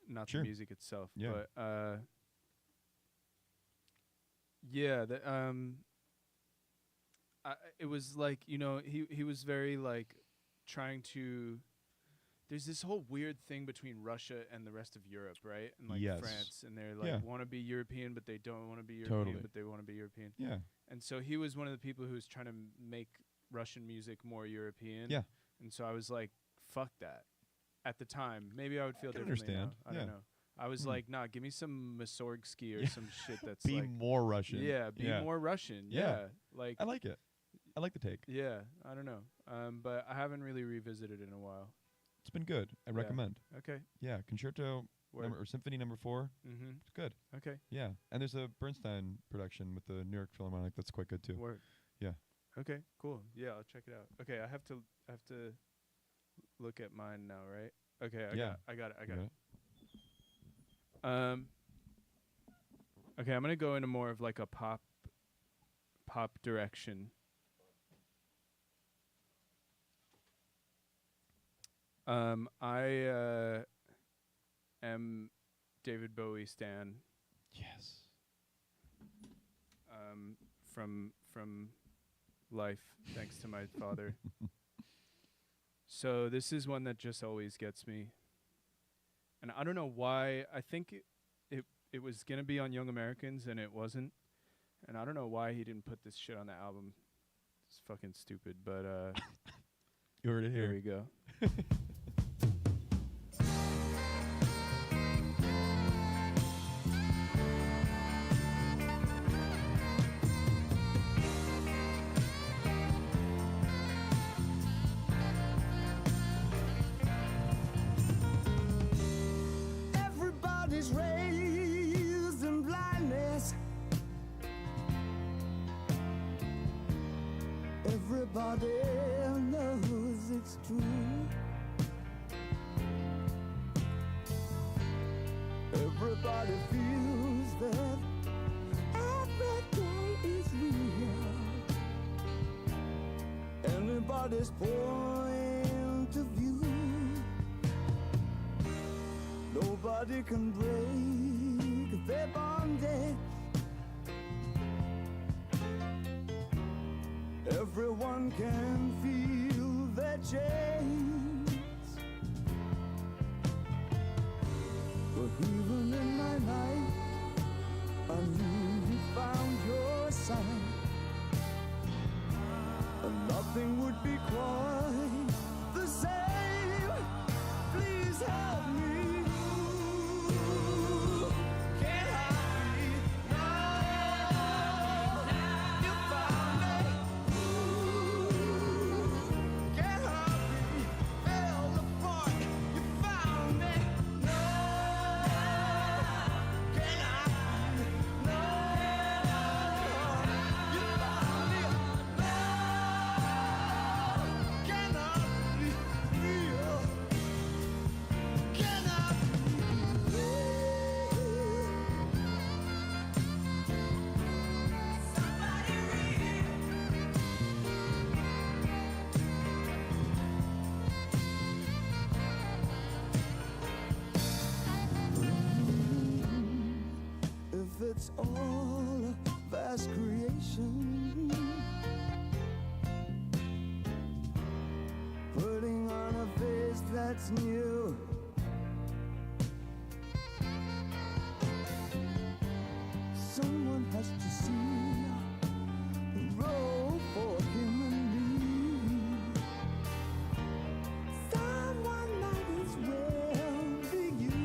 not Sure. the music itself. Yeah. But yeah, it was like, he was very like trying to. There's this whole weird thing between Russia and the rest of Europe, right? And like Yes. France, and they're like Yeah. want to be European, but they don't want to be European, Totally. but they want to be European. Yeah. And so he was one of the people who was trying to make Russian music more European. Yeah. And so I was like, fuck that. At the time, maybe I would feel can differently understand. now. I don't know. I was like, nah, give me some Mussorgsky or Yeah. some shit that's Be like, more Russian. yeah, be more Russian. Yeah. Yeah. Like, I like it. I like the take. yeah, I don't know. But I haven't really revisited it in a while. It's been good. I Yeah. recommend. Okay. Yeah. Concerto Word. or Symphony number 4. Mm-hmm. It's good. Okay. Yeah. And there's a Bernstein production with the New York Philharmonic that's quite good too. Word. Yeah. Okay. Cool. Yeah, I'll check it out. Okay, I have to look at mine now, right? Okay. I got it. Okay, I'm gonna go into more of like a pop direction. I am David Bowie stan. Yes. From life, thanks to my father. So this is one that just always gets me. And I don't know why. I think it was going to be on Young Americans, and it wasn't. And I don't know why he didn't put this shit on the album. It's fucking stupid, but You heard it here here. we go. Everybody's raised in blindness. Everybody knows it's true. Everybody feels that every day is real. Anybody's point of view. Nobody can break their bondage. Everyone can feel their chains. But even in my life, I knew you found your sign. And nothing would be quite the same. Please help me. Can't help me. No, you found me. Can't help me. Fell apart. You found me. No, can't help me. No, you found me. No, can't help me. Real. Can't help me. Somebody real. If it's all a vast creation, putting on a face that's new. Someone has to see the road for him and me. Someone might as well be you.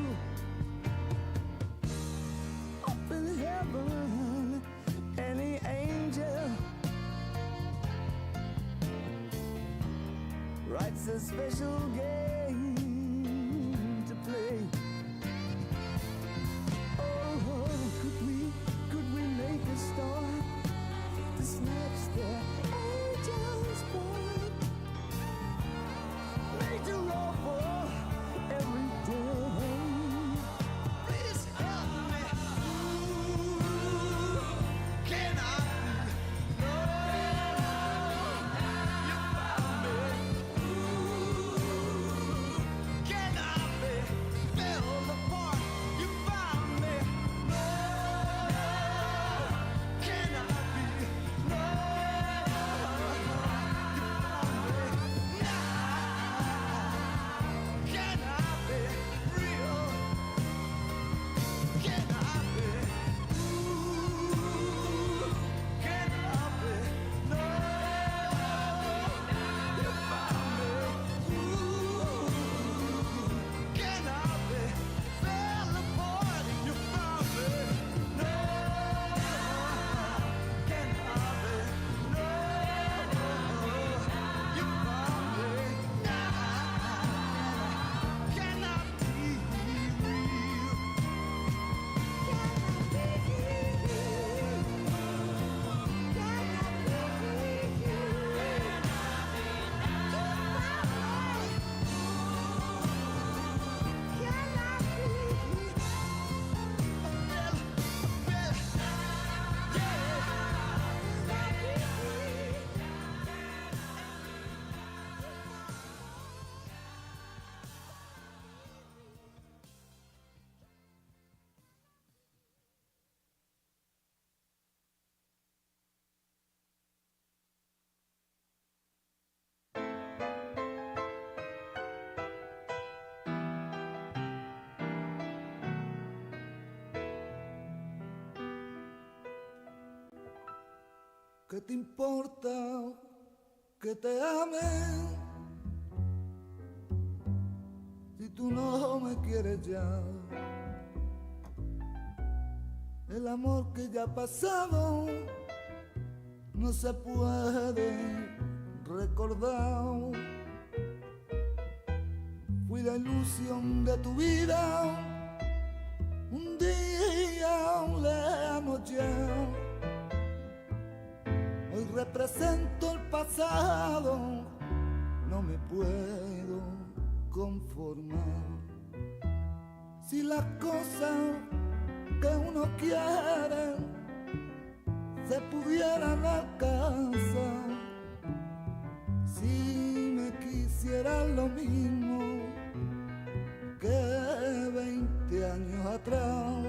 Up in heaven, any angel writes a special game to play. Oh, could we make a start to snatch their angels' point? Make the roll for every day. Please help me. Ooh, can I be? No, you found me. Ooh, can I be? Fell apart. You found me. No, can I be? No, you found me. Now, can I be real? Can I be? Ooh, can I be? No, you found me. Ooh, can I be? Fell apart. You found me. No, can I be? No, you found me. Now, can I be real? ¿Qué te importa que te ame si tú no me quieres ya? El amor que ya ha pasado no se puede recordar. Fui la ilusión de tu vida, un día lejano ya. Hoy represento el pasado, no me puedo conformar. Si las cosas que uno quiere se pudieran alcanzar, si me quisieras lo mismo que 20 años atrás,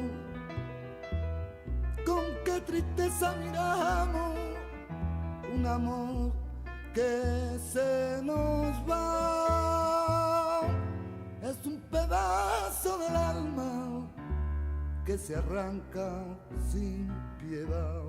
con qué tristeza miramos un amor que se nos va. Es un pedazo del alma que se arranca sin piedad.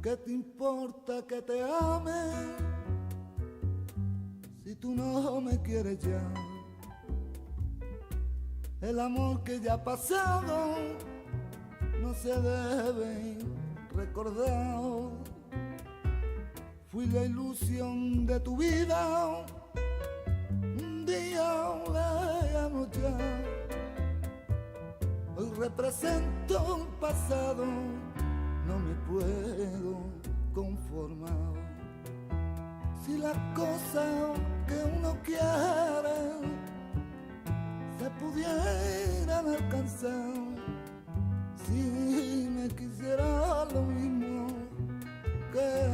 ¿Qué te importa que te ame si tú no me quieres ya? El amor que ya ha pasado no se debe recordar. Fui la ilusión de tu vida, un día lejano ya. Hoy represento un pasado, no me puedo conformar. Si las cosas que uno quiere se pudieran alcanzar, si me quisiera lo mismo que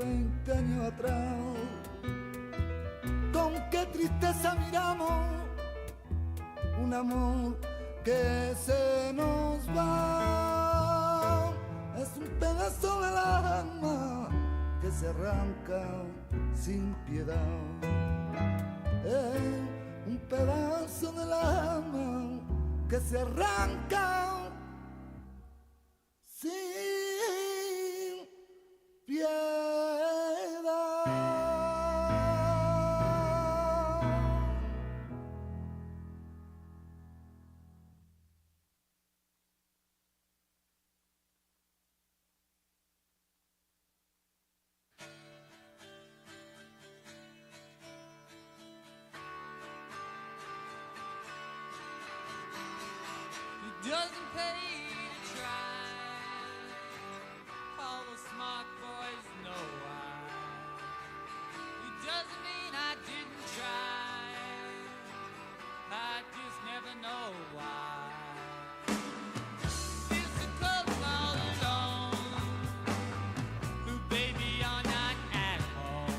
20 años atrás, con qué tristeza miramos un amor que se nos va. Es un pedazo del alma que se arranca sin piedad. Es un pedazo del alma que se arranca sin piedad. Doesn't pay to try. All the smart boys know why. It doesn't mean I didn't try. I just never know why. It's the club all alone. Who, baby, are not at home.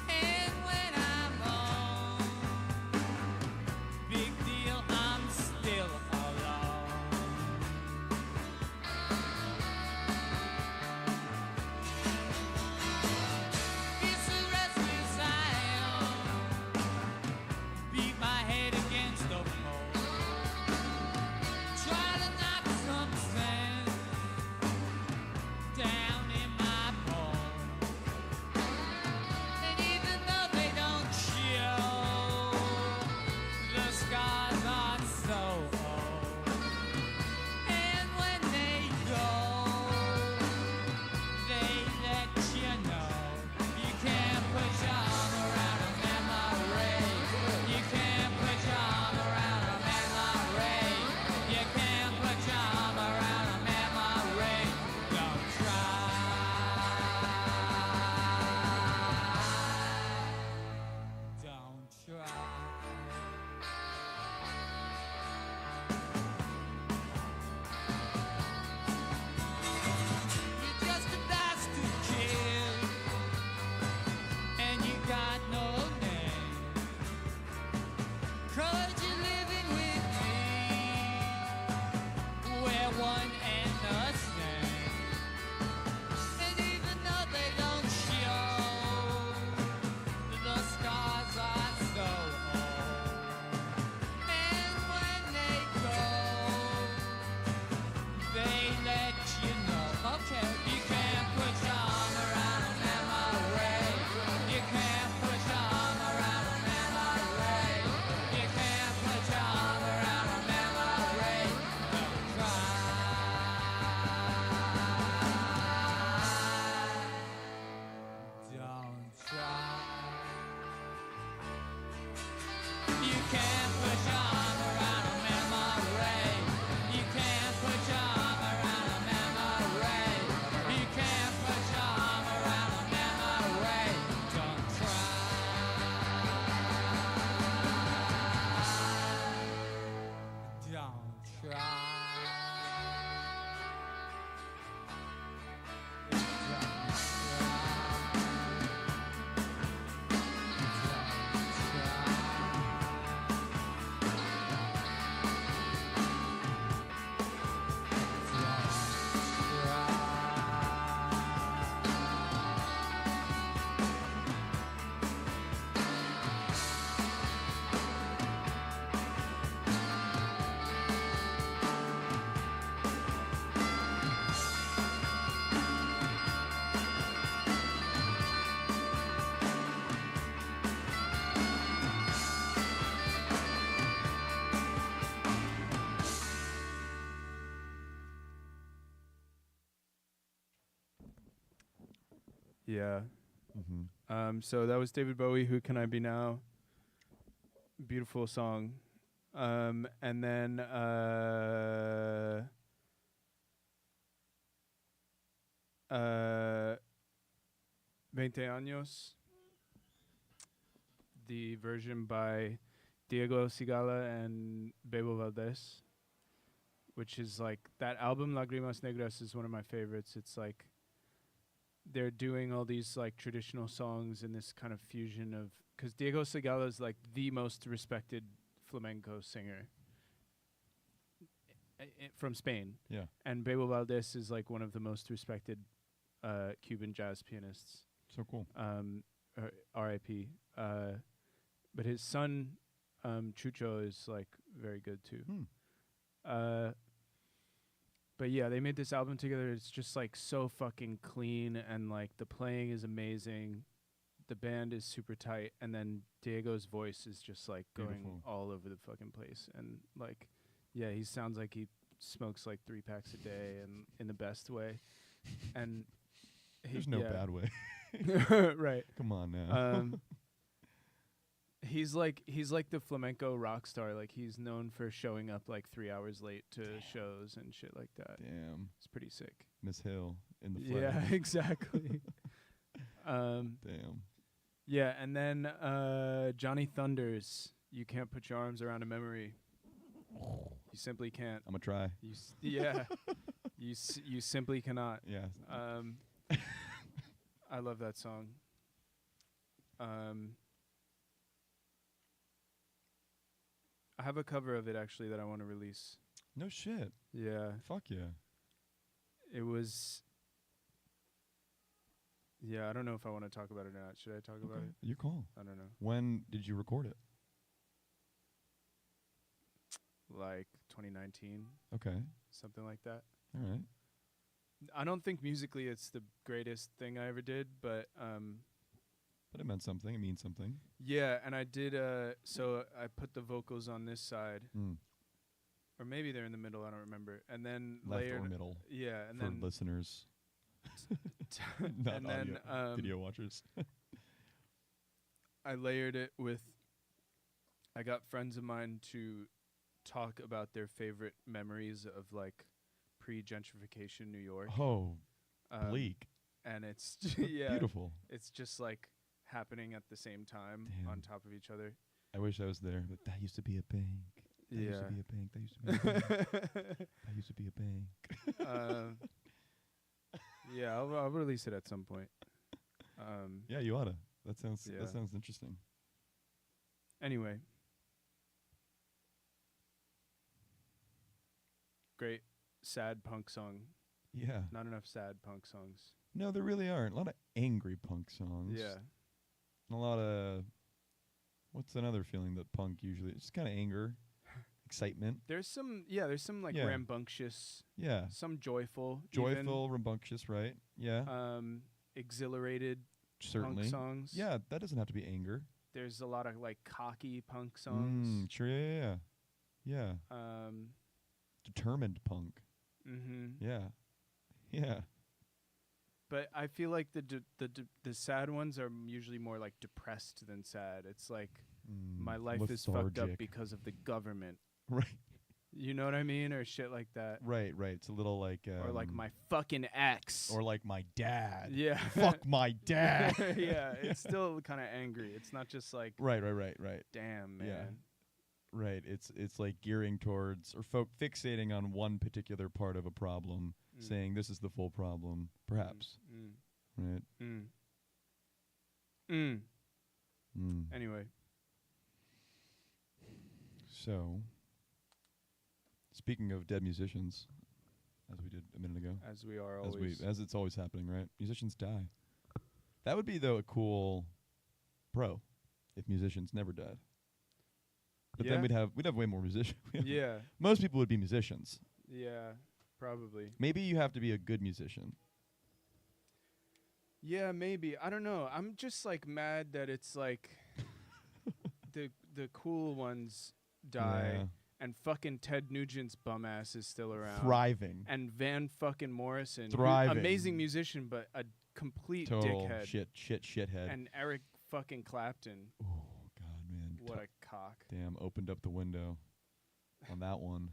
And when I'm home, big deal, I'm still alone. Yeah. Mm-hmm. So that was David Bowie, Who Can I Be Now? Beautiful song. And then 20 Años, the version by Diego Sigala and Bebo Valdez, which is like, that album Lágrimas Negras is one of my favorites. It's like they're doing all these like traditional songs in this kind of fusion of, because Diego Sigala is like the most respected flamenco singer from Spain, Yeah. and Bebo Valdez is like one of the most respected Cuban jazz pianists. So cool. R.I.P. But his son Chucho is like very good too. But yeah, they made this album together. It's just like so fucking clean, and like the playing is amazing. The band is super tight, and then Diego's voice is just like going Beautiful. all over the fucking place. And like, yeah, he sounds like he smokes like 3 packs a day, and in the best way. And There's no bad way. right. Come on now. He's like the flamenco rock star. Like, he's known for showing up like 3 hours late to shows and shit like that. Damn. It's pretty sick. Miss Hill in the flag. Yeah, exactly. Damn. Yeah, and then Johnny Thunders, You Can't Put Your Arms Around a Memory. You simply can't. I'm gonna try. Yeah. You simply cannot. Yeah. I love that song. I have a cover of it actually that I want to release. No shit. Yeah. Fuck yeah. It was. Yeah, I don't know if I want to talk about it or not. Should I talk about it? You call. I don't know. When did you record it? Like 2019, Okay. something like that. All right. I don't think musically it's the greatest thing I ever did, but But it meant something. It means something. yeah, and I did so I put the vocals on this side, or maybe they're in the middle, I don't remember. And then Left layered, or middle. yeah, and for then listeners. Not and then video watchers. I layered it with, I got friends of mine to talk about their favorite memories of like pre-gentrification New York. Oh, bleak. And it's yeah, beautiful. It's just like happening at the same time. Damn. On top of each other. I wish I was there. But that used to be a bank. That used to be a bank. That used to be a bank. That used to be a bank. Yeah, I'll release it at some point. Yeah, you oughta. That sounds Yeah. that sounds interesting. Anyway. Great sad punk song. Yeah. Not enough sad punk songs. No, there really aren't. A lot of angry punk songs. Yeah. And a lot of, what's another feeling that punk usually, it's kind of anger, excitement. There's some like Yeah. rambunctious, Yeah. some joyful, Joyful, rambunctious, right? Yeah. exhilarated Certainly. punk songs. Yeah, that doesn't have to be anger. There's a lot of like cocky punk songs. Sure, yeah. Yeah. Determined punk. Yeah. Yeah. But I feel like the sad ones are usually more like depressed than sad. It's like my life is fucked up lethargic. because of the government. Right. You know what I mean? Or shit like that. Right, right. It's a little like Or like my fucking ex. or like my dad. Yeah. Fuck my dad. Yeah, it's still kind of angry. It's not just like Right. damn, man. Yeah. Right. It's like gearing towards or fixating on one particular part of a problem, saying this is the full problem, perhaps. Right. Anyway. So, speaking of dead musicians, as we did a minute ago, As we are always. as it's always happening, right? Musicians die. That would be though a cool pro if musicians never died. But then we'd have way more musicians. Yeah. Most people would be musicians. Yeah. Probably. Maybe you have to be a good musician. Yeah, maybe. I don't know. I'm just like mad that it's like the cool ones die Yeah. and fucking Ted Nugent's bum ass is still around. Thriving. And Van fucking Morrison, who- Thriving. amazing musician but a complete Total dickhead. shithead. And Eric fucking Clapton. Oh God, man. What a cock. Damn, opened up the window on that one.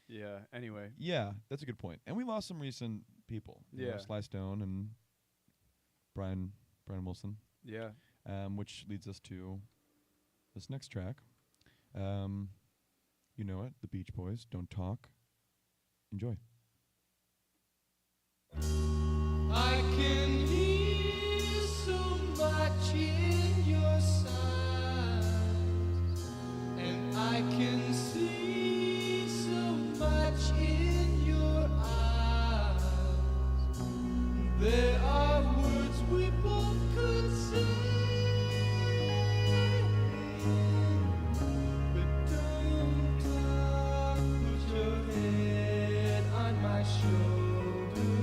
Yeah, anyway. Yeah, that's a good point. And we lost some recent people. You know, Yeah. Sly Stone and Brian Wilson. Yeah. Which leads us to this next track. You know it, the Beach Boys, Don't Talk. Enjoy. I can hear so much in your sighs, and I can see so much in your eyes. There are words we both could say, but don't talk. Put your head on my shoulder.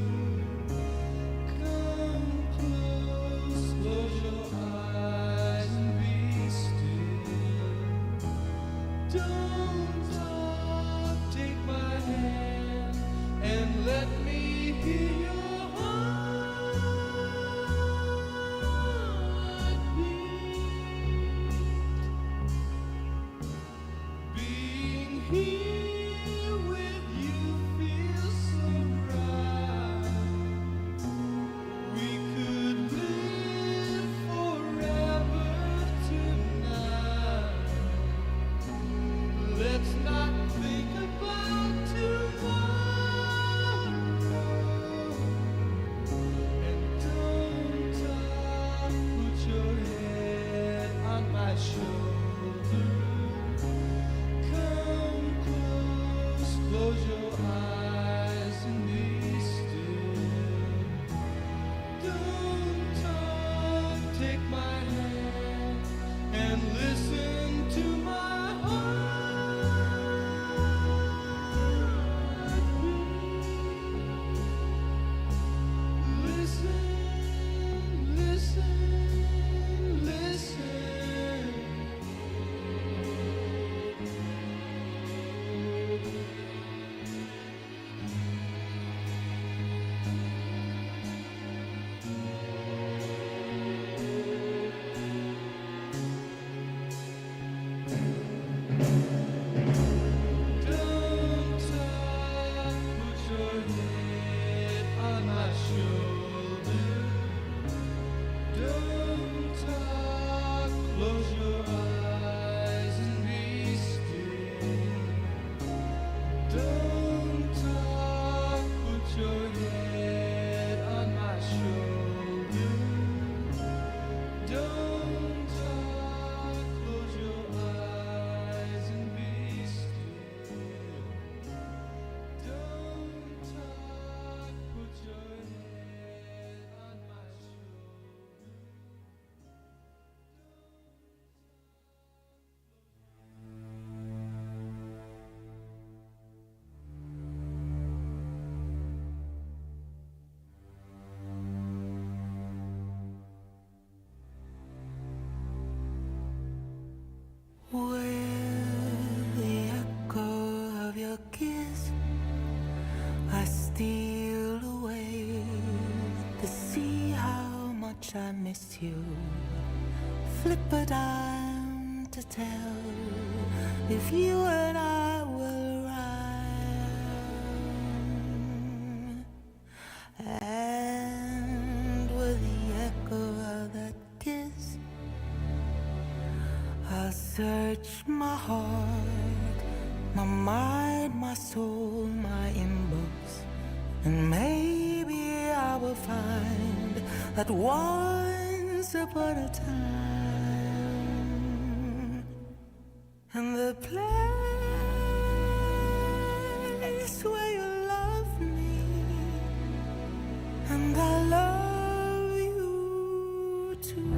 Come close, close your eyes and be still. Don't talk, take my hand and let me hear your heart beat. Being here with you feels so right. We could live forever tonight. Let's not think about tomorrow. And don't talk, put your head on my shoulder. Come close, close your eyes and be still. Don't talk, take my hand and listen to my heart beat. Listen, listen, listen. Don't talk, put your head on my shoulder. Don't talk, close your eyes and be still. Don't talk, put your head on my shoulder. Don't talk, close your eyes and be still. Don't talk, put your head on my shoulder. With the echo of your kiss, I steal away to see how much I miss you. Flip a dime to tell if you and I were right. And with the echo of that kiss, search my heart, my mind, my soul, my inbox, and maybe I will find that once upon a time, and the place where you love me, and I love you too.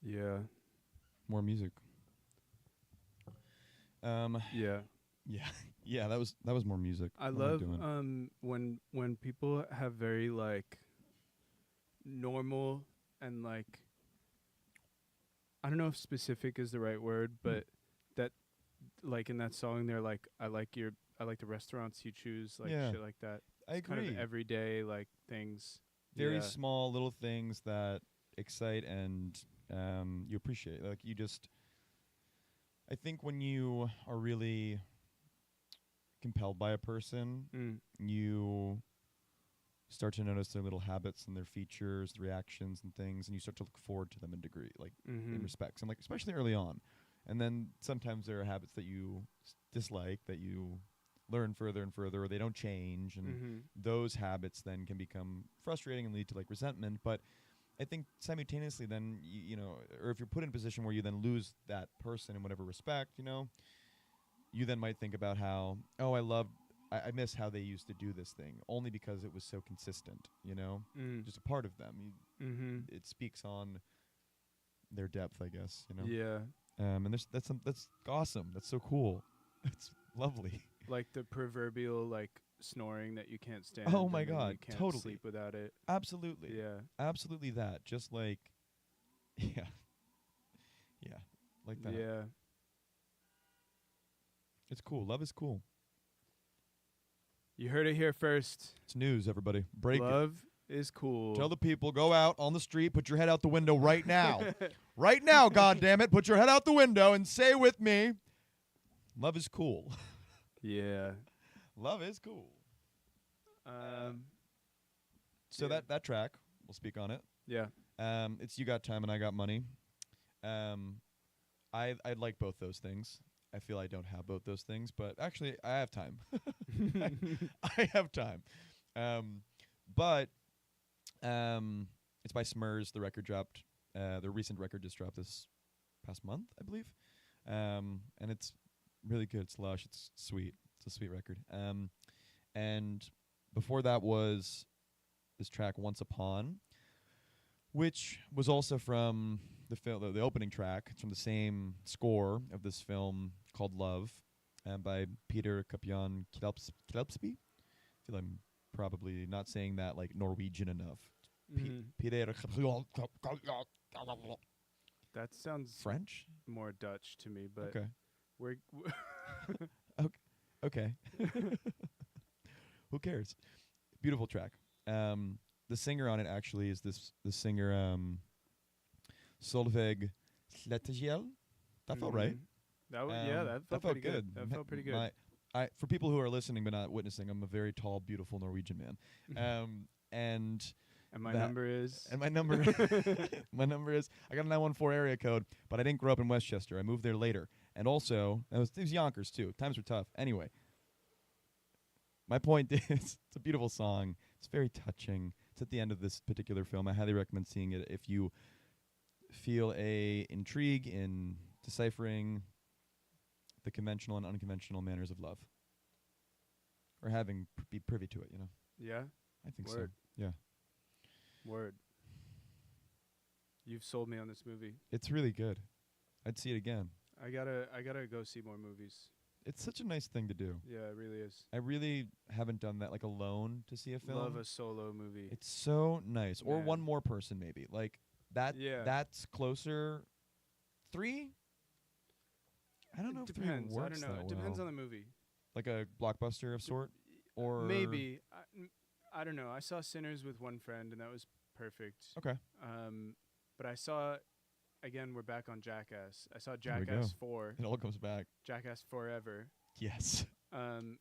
Yeah. More music. Yeah. Yeah, yeah. That was more music. I What am love doing? when people have very like normal and like I don't know if specific is the right word, but that like in that song they're like I like the restaurants you choose, like Yeah, shit like that. I It's kind agree. of everyday like things. Very Yeah. small little things that excite and you appreciate. Like you just, I think when you are really compelled by a person, Mm. you start to notice their little habits and their features, the reactions and things, and you start to look forward to them in degree, like Mm-hmm. in respects, and like especially early on. And then sometimes there are habits that you dislike that you learn further and further, or they don't change, and Mm-hmm. those habits then can become frustrating and lead to like resentment. But I think simultaneously, then you know, or if you're put in a position where you then lose that person in whatever respect, you know, you then might think about how, oh, I miss how they used to do this thing, only because it was so consistent, you know, Mm. just a part of them. Mm-hmm. It speaks on their depth, I guess, you know. Yeah. And that's awesome. That's so cool. That's lovely. Like the proverbial like snoring that you can't stand. Oh my and then God, you can't totally. sleep without it. Absolutely. Yeah. Absolutely that. Just like, yeah. Yeah. Like that. Yeah. It's cool. Love is cool. You heard it here first. It's news, everybody. Break it. Love is cool. Tell the people, go out on the street, put your head out the window right now. Right now, goddammit, put your head out the window and say with me, love is cool. Yeah. Love is cool. So yeah. that track, we'll speak on it. Yeah. It's You Got Time and I Got Money. I'd like both those things. I feel I don't have both those things, but actually I have time. I have time. But it's by Smurs. The record dropped. The recent record just dropped this past month, I believe. And it's really good. It's lush. It's sweet. It's a sweet record. And before that was this track Once Upon, which was also from the opening track. It's from the same score of this film called Love, by Peter Kapian Kjelpsby. I feel I'm probably not saying that like Norwegian enough. Mhm. Peter That sounds French? more Dutch to me, but Okay. we're Okay. Who cares? Beautiful track. The singer on it actually is this singer Solveig Slettegiel. That felt right. That was that felt pretty good. That felt pretty good. For people who are listening but not witnessing, I'm a very tall, beautiful Norwegian man. And my that- number is And my number my number is, I got a 914 area code, but I didn't grow up in Westchester. I moved there later. And also, it was Yonkers too. Times were tough. Anyway, my point is, it's a beautiful song. It's very touching. It's at the end of this particular film. I highly recommend seeing it if you feel a intrigue in deciphering the conventional and unconventional manners of love, or having be privy to it. You know, Yeah. I think Word. so. Yeah, Word. You've sold me on this movie. it's really good. I'd see it again. I gotta go see more movies. It's such a nice thing to do. Yeah, it really is. I really haven't done that, like alone to see a film. Love a solo movie. It's so nice. Or Man. one more person, maybe. Like that. Yeah. That's closer. 3. I don't know It if 3 depends. I works don't know. that It depends well. on the movie. Like a blockbuster of sort, or Maybe. I don't know. I saw Sinners with one friend, and that was perfect. Okay. But I saw, again, we're back on Jackass. I saw There we go. Jackass 4, It all comes back. Jackass Forever, Yes.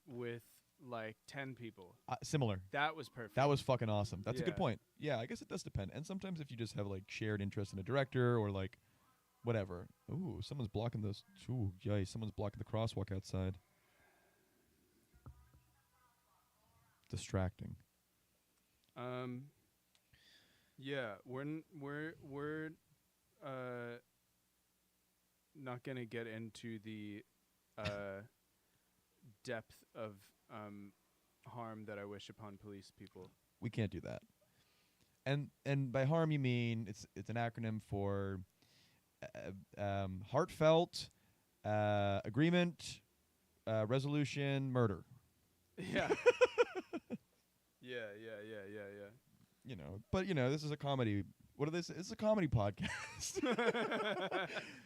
with like 10 people. Similar. That was perfect. That was fucking awesome. That's a good Yeah. point. Yeah, I guess it does depend. And sometimes if you just have like shared interest in a director or like whatever. Ooh, someone's blocking those. Ooh, yay! Someone's blocking the crosswalk outside. Distracting. Yeah, we're not gonna get into the depth of harm that I wish upon police people. We can't do that. And by harm you mean it's an acronym for heartfelt, agreement, resolution, murder. Yeah. Yeah. You know, but this is a comedy. What are this? It's a comedy podcast.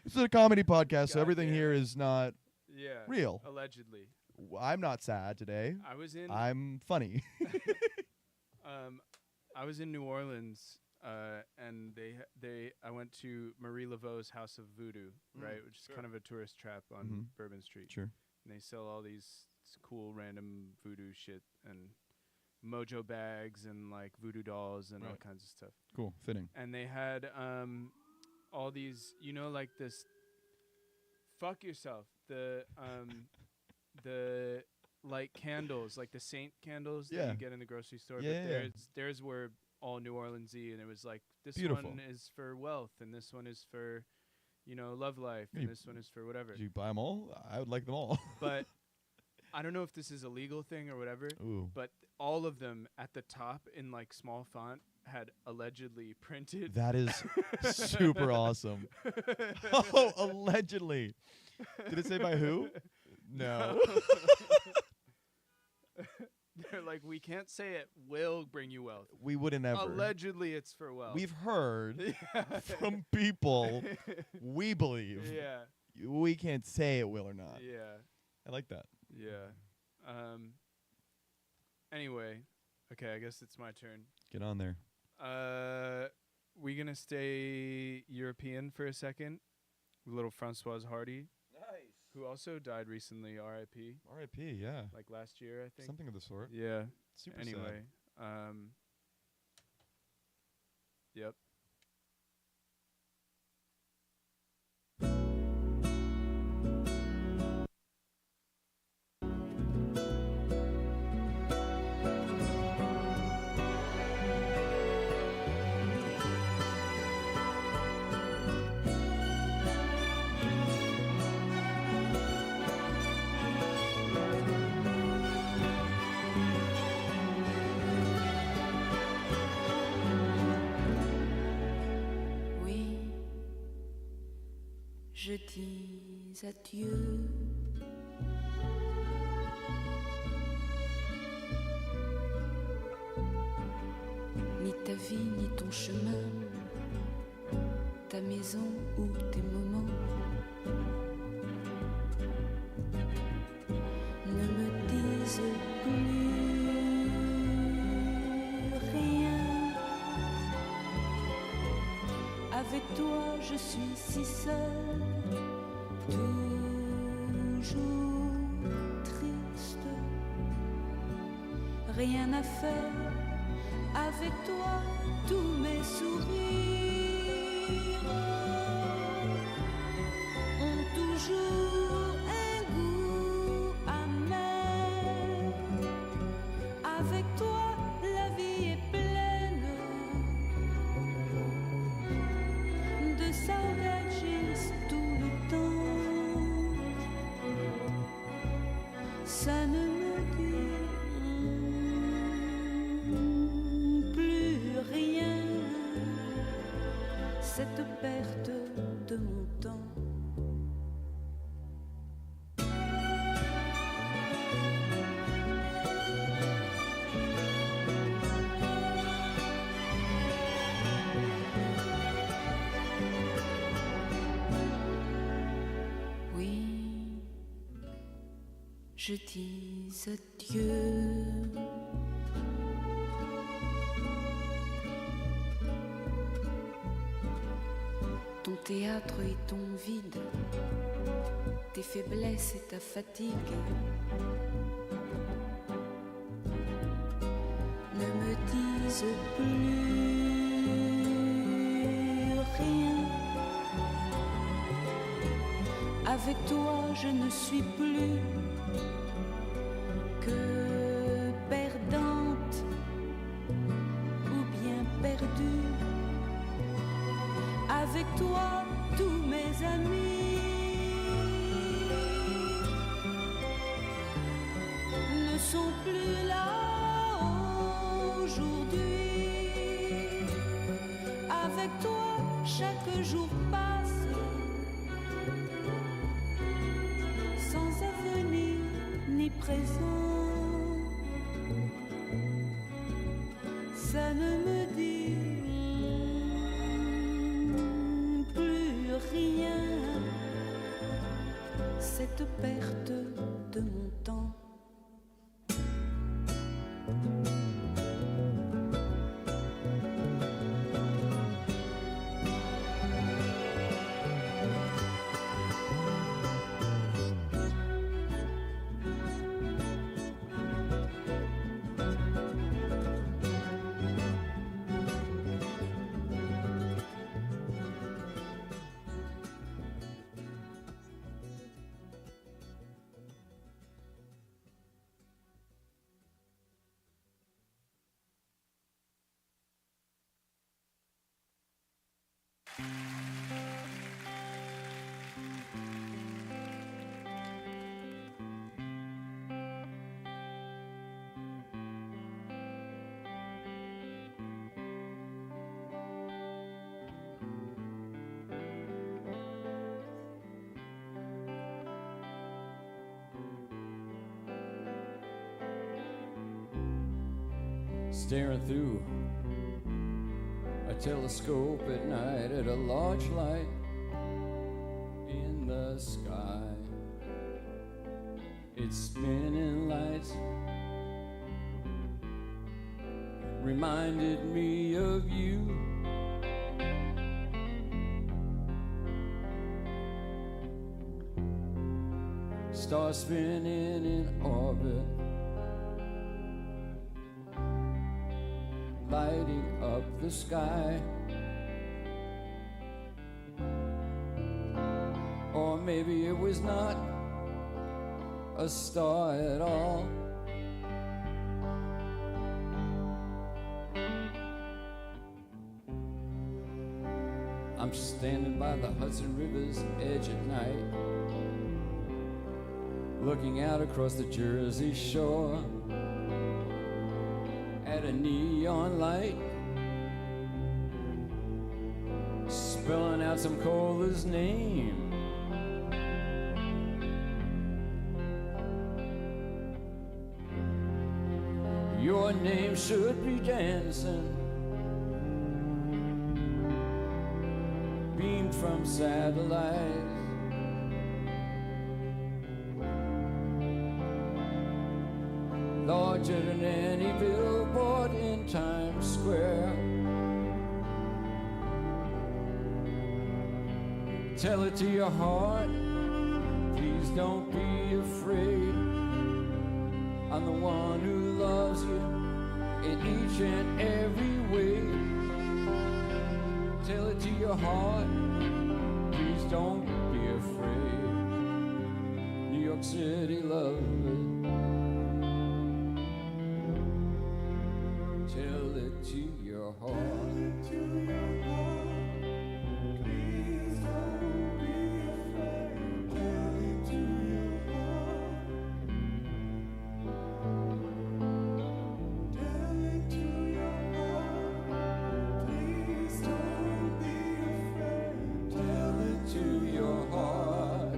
This is a comedy podcast, so everything Goddamn. here is not Yeah. real. Allegedly. I'm not sad today. I'm funny. I was in New Orleans, and I went to Marie Laveau's House of Voodoo, right, which is kind of a tourist trap on Bourbon Street. Sure. And they sell all these cool random voodoo shit and mojo bags and like voodoo dolls and all Right. kinds of stuff. Cool. Fitting. And they had all these, like this. Fuck yourself. The like candles, like the saint candles that Yeah. you get in the grocery store. Yeah, but yeah, yeah. theirs were all New Orleans-y, and it was like this Beautiful. one is for wealth, and this one is for, love life, You- and this one is for whatever. Did you buy them all? I would like them all. But I don't know if this is a legal thing or whatever. Ooh. But all of them at the top in like small font had allegedly printed. That is super awesome. Oh, allegedly. Did it say by who? No. They're like, we can't say it will bring you wealth. We wouldn't ever. Allegedly, it's for wealth. We've heard Yeah. from people we believe. Yeah. We can't say it will or not. Yeah. I like that. Yeah. Anyway, okay, I guess it's my turn. Get on there. We gonna stay European for a second. Little Francoise Hardy, Nice. who also died recently, R.I.P. R.I.P. Yeah. Like last year, I think. Something of the sort. Yeah. Super Anyway, yep. Oui, je dis adieu. Ni ta vie, ni ton chemin, ta maison ou tes moments ne me disent plus rien. Avec toi, je suis si seule, toujours triste. Rien à faire, avec toi, tous mes sourires ont toujours un goût amer. Avec toi, la vie est pleine de sauvages tout le temps. Ça ne me dit plus rien, cette perte de mon temps. Oui, je dis adieu. Ton théâtre et ton vide, tes faiblesses et ta fatigue ne me disent plus rien. Avec toi, je ne suis plus que perdante ou bien perdue. Avec toi, tous mes amis ne sont plus là aujourd'hui. Avec toi, chaque jour passe présent. Ça ne me dit plus rien, cette perte de mon temps. Staring through a telescope at night at a large light in the sky. Its spinning lights reminded me of you. Stars spinning in orbit, lighting up the sky. Or maybe it was not a star at all. I'm standing by the Hudson River's edge at night, looking out across the Jersey shore at a neon light, spelling out some caller's name. Your name should be dancing, beamed from satellites. Larger than any billboard in Times Square. Tell it to your heart, please don't be afraid. I'm the one who loves you in each and every way. Tell it to your heart, please don't be afraid. New York City love it. Tell it to your heart. Please don't be afraid. Tell it to your heart. Tell it to your heart. Please don't be afraid. Tell it to your heart.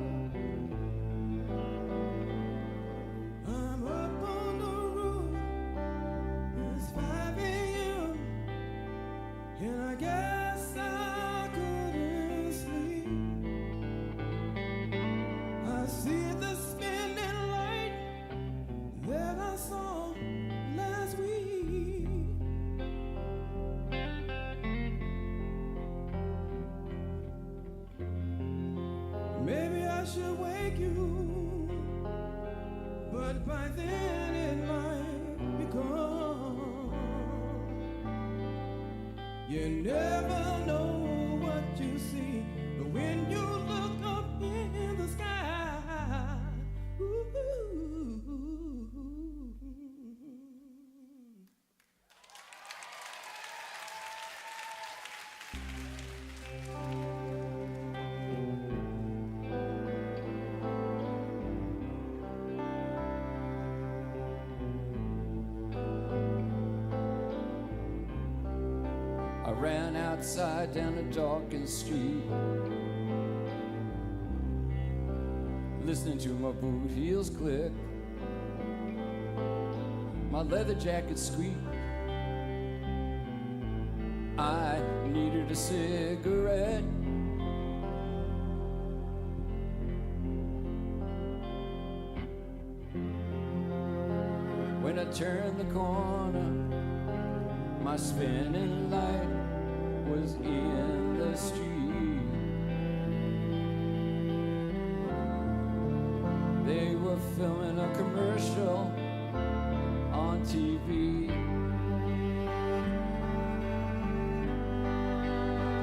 I'm up on the roof. It's 5 a.m. and I guess I couldn't sleep. I see the spinning light that I saw last week. Maybe I should wake you, but by then it might be gone. You never know what you see when you look up in the sky. Ooh. I ran outside down a darkened street, listening to my boot heels click my leather jacket squeaked. I needed a cigarette. When I turned the corner, my spinning light was in the street. They were filming a commercial on TV.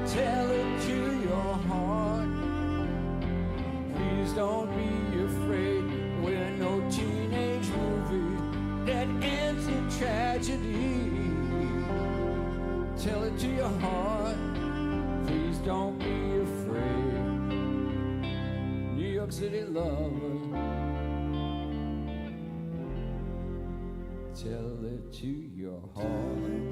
Tell it to your heart. Please don't be afraid. We're no teenage movie that ends in tragedy. Tell it to your heart. Please don't be afraid. New York City lover. Tell it to your heart.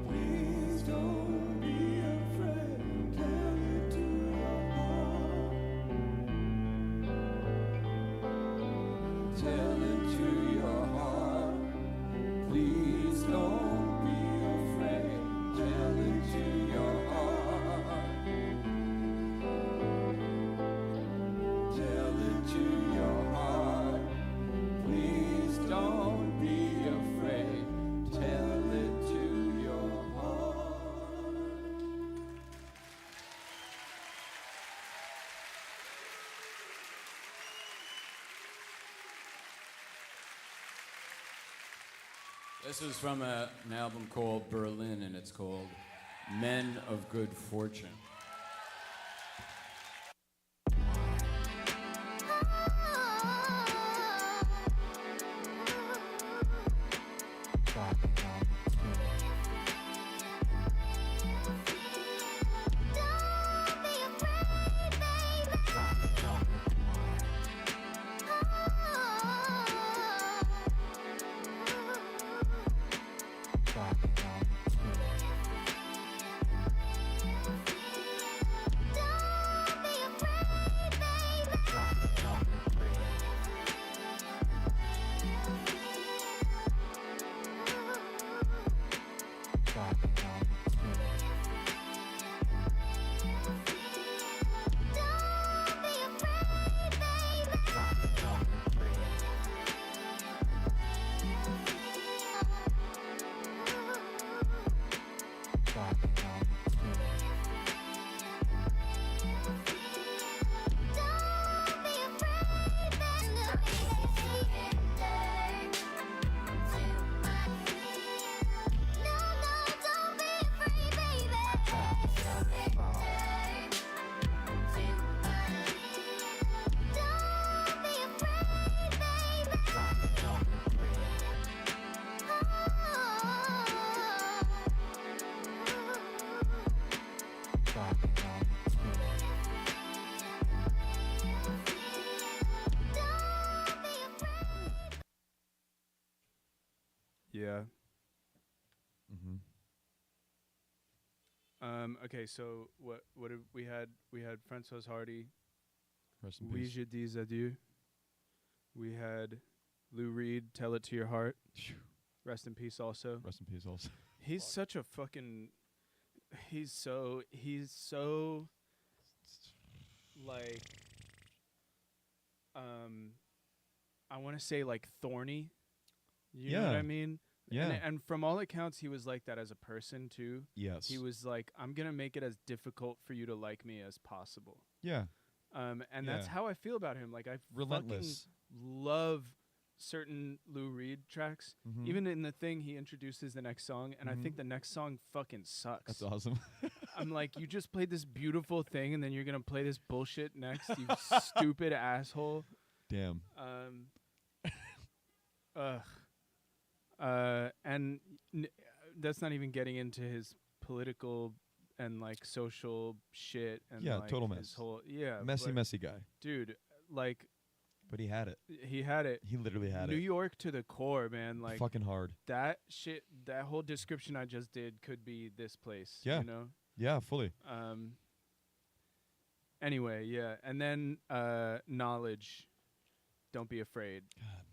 Please don't be afraid. Tell it to your heart. Tell it to your heart. Please don't be afraid. Tell it to your heart. Tell it to your heart. Please don't be afraid. Tell it to your heart. This is from an album called Berlin, and it's called Men of Good Fortune. Yeah. Mm-hmm. Okay, so what did we had? We had Francois Hardy, Rest in Oui peace. Je dis adieu. We had Lou Reed, Tell It to Your Heart. Rest in peace also. Rest in peace also. He's such a fucking he's so like I want to say like thorny. You know what Yeah. I mean? Yeah. And from all accounts he was like that as a person too. Yes. He was like, I'm going to make it as difficult for you to like me as possible. Yeah. And that's Yeah. how I feel about him. Like I Relentless. fucking love certain Lou Reed tracks. Mhm. Even in the thing he introduces the next song, and I think Mhm. the next song fucking sucks. That's awesome. I'm like, you just played this beautiful thing, and then you're gonna play this bullshit next, you stupid asshole. Damn. And that's not even getting into his political and like social shit and Yeah, like total his mess. whole Messy, but messy guy. dude, like But he had it. he had it. He literally had New it. York to the core, man. Like Fucking hard. that shit, that whole description I just did could be this place. Yeah. You know. Yeah, fully. Anyway, yeah, and then knowledge. Don't be afraid. God.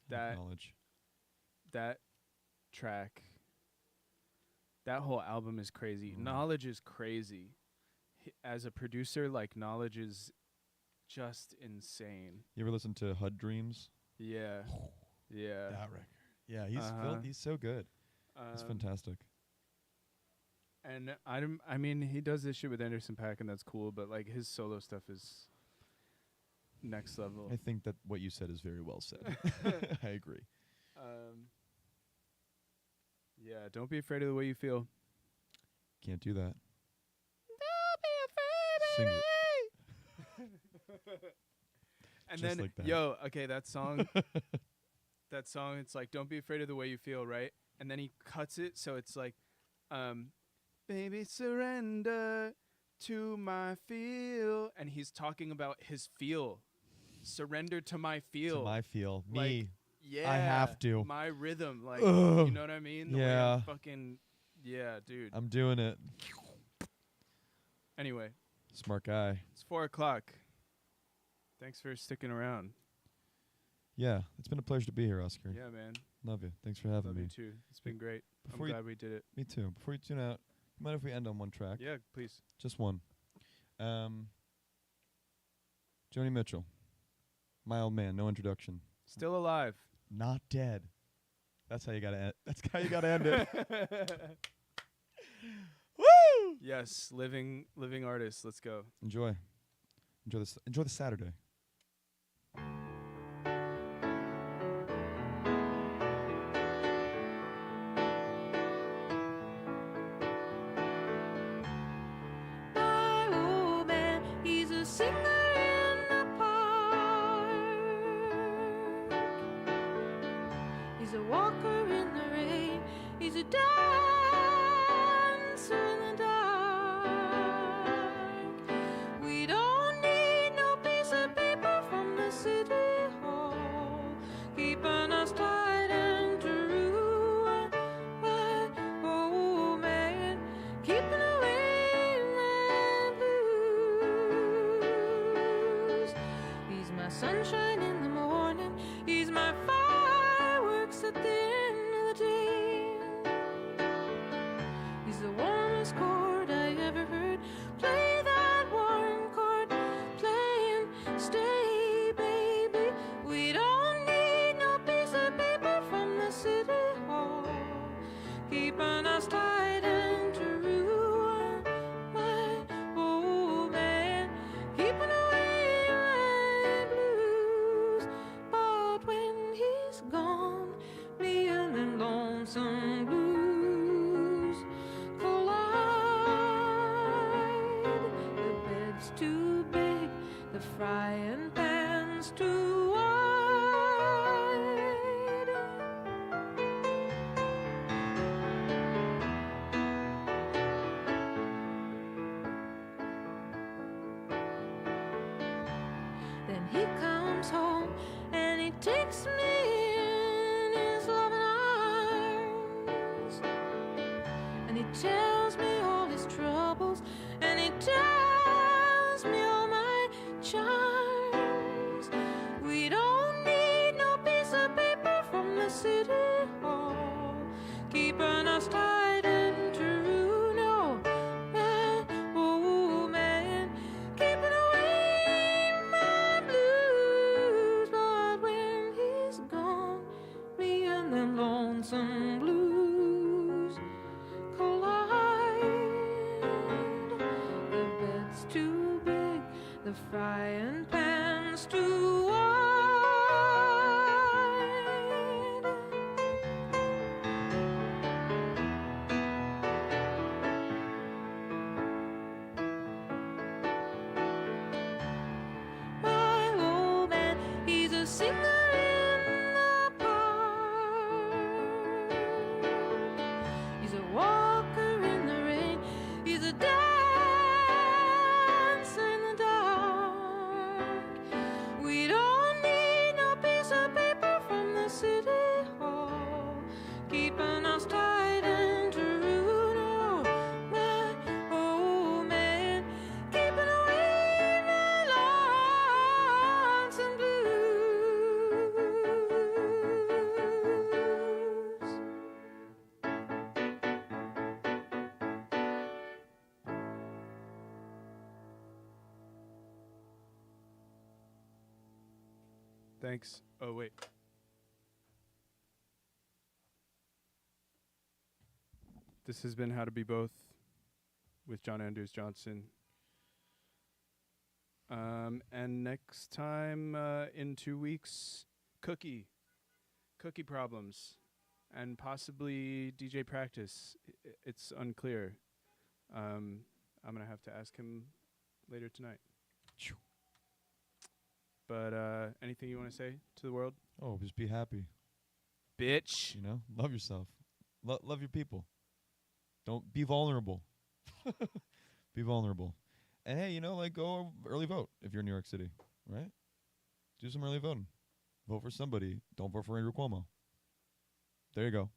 that Knowledge. that track, that whole album is crazy. Knowledge is crazy. As a producer, like, Knowledge is just insane. You ever listen to HUD Dreams? Yeah. Yeah. That record. Yeah, he's so good. It's Um, fantastic. And I mean, he does this shit with Anderson .Paak, and that's cool, but, like, his solo stuff is next level. I think that what you said is very well said. I agree. Yeah, don't be afraid of the way you feel. Can't do that. Don't be Sing afraid it. And Just then, like that. yo, okay, that song, it's like, don't be afraid of the way you feel, right? And then he cuts it, so it's like, baby, surrender to my feel. And he's talking about his feel. Surrender to my feel. To my feel. Like, Me. yeah. I have to. My rhythm. Like, Ugh. you know what I mean? The way Yeah. I'm fucking, yeah, dude. I'm doing it. Anyway, Smart guy. it's 4:00. Thanks for sticking around. Yeah, it's been a pleasure to be here, Oscar. Yeah, man. Love you. Thanks for having Love me. you too. It's been great. Before I'm you- glad we did it. Me too. Before you tune out, you mind if we end on one track? Yeah, please. Just one. Joni Mitchell. My Old Man, no introduction. Still alive. Not dead. That's how you gotta end. That's how you gotta end it. Woo! Yes, living artist. Let's go. Enjoy this. Enjoy the Saturday. My old man, he's a singer in the park. He's a walker in the rain. He's a dancer in the dark. We don't need no piece of paper from the city hall, keeping us tied and true. My old man, keeping away my blues. He's my sunshine in the morning. He's my fireworks at the end of the day. He's the warmest chord I ever heard. Play that warm chord, play and stay, baby. We don't need no piece of paper from the city hall, keeping us tight and true. My old man, keeping away my blues. But when he's gone, me and them lonesome blues collide. The bed's too big, the frying pan's too wide. Then he comes home and he takes me in his loving arms, and he tells me all his troubles, and he tells me all my charms. We don't need no piece of paper from the city hall, keeping us tight and true. No, my old man, keeping away my blues. But when he's gone, me and them lonesome blues collide. The bed's too big, the frying pan's too wide. My old man, he's a singer in the park. He's a walker in the rain. He's a dancer in the dark. We don't Thanks. Oh, wait. This has been How to Be Both with John Andrews Johnson. And next time, in 2 weeks, Cookie problems, and possibly DJ practice. It's unclear. I'm going to have to ask him later tonight. But anything you want to say to the world? Oh, just be happy. Bitch. You know, love yourself. Love your people. Don't be vulnerable. Be vulnerable. And hey, you know, like go early vote if you're in New York City, right? Do some early voting. Vote for somebody. Don't vote for Andrew Cuomo. There you go.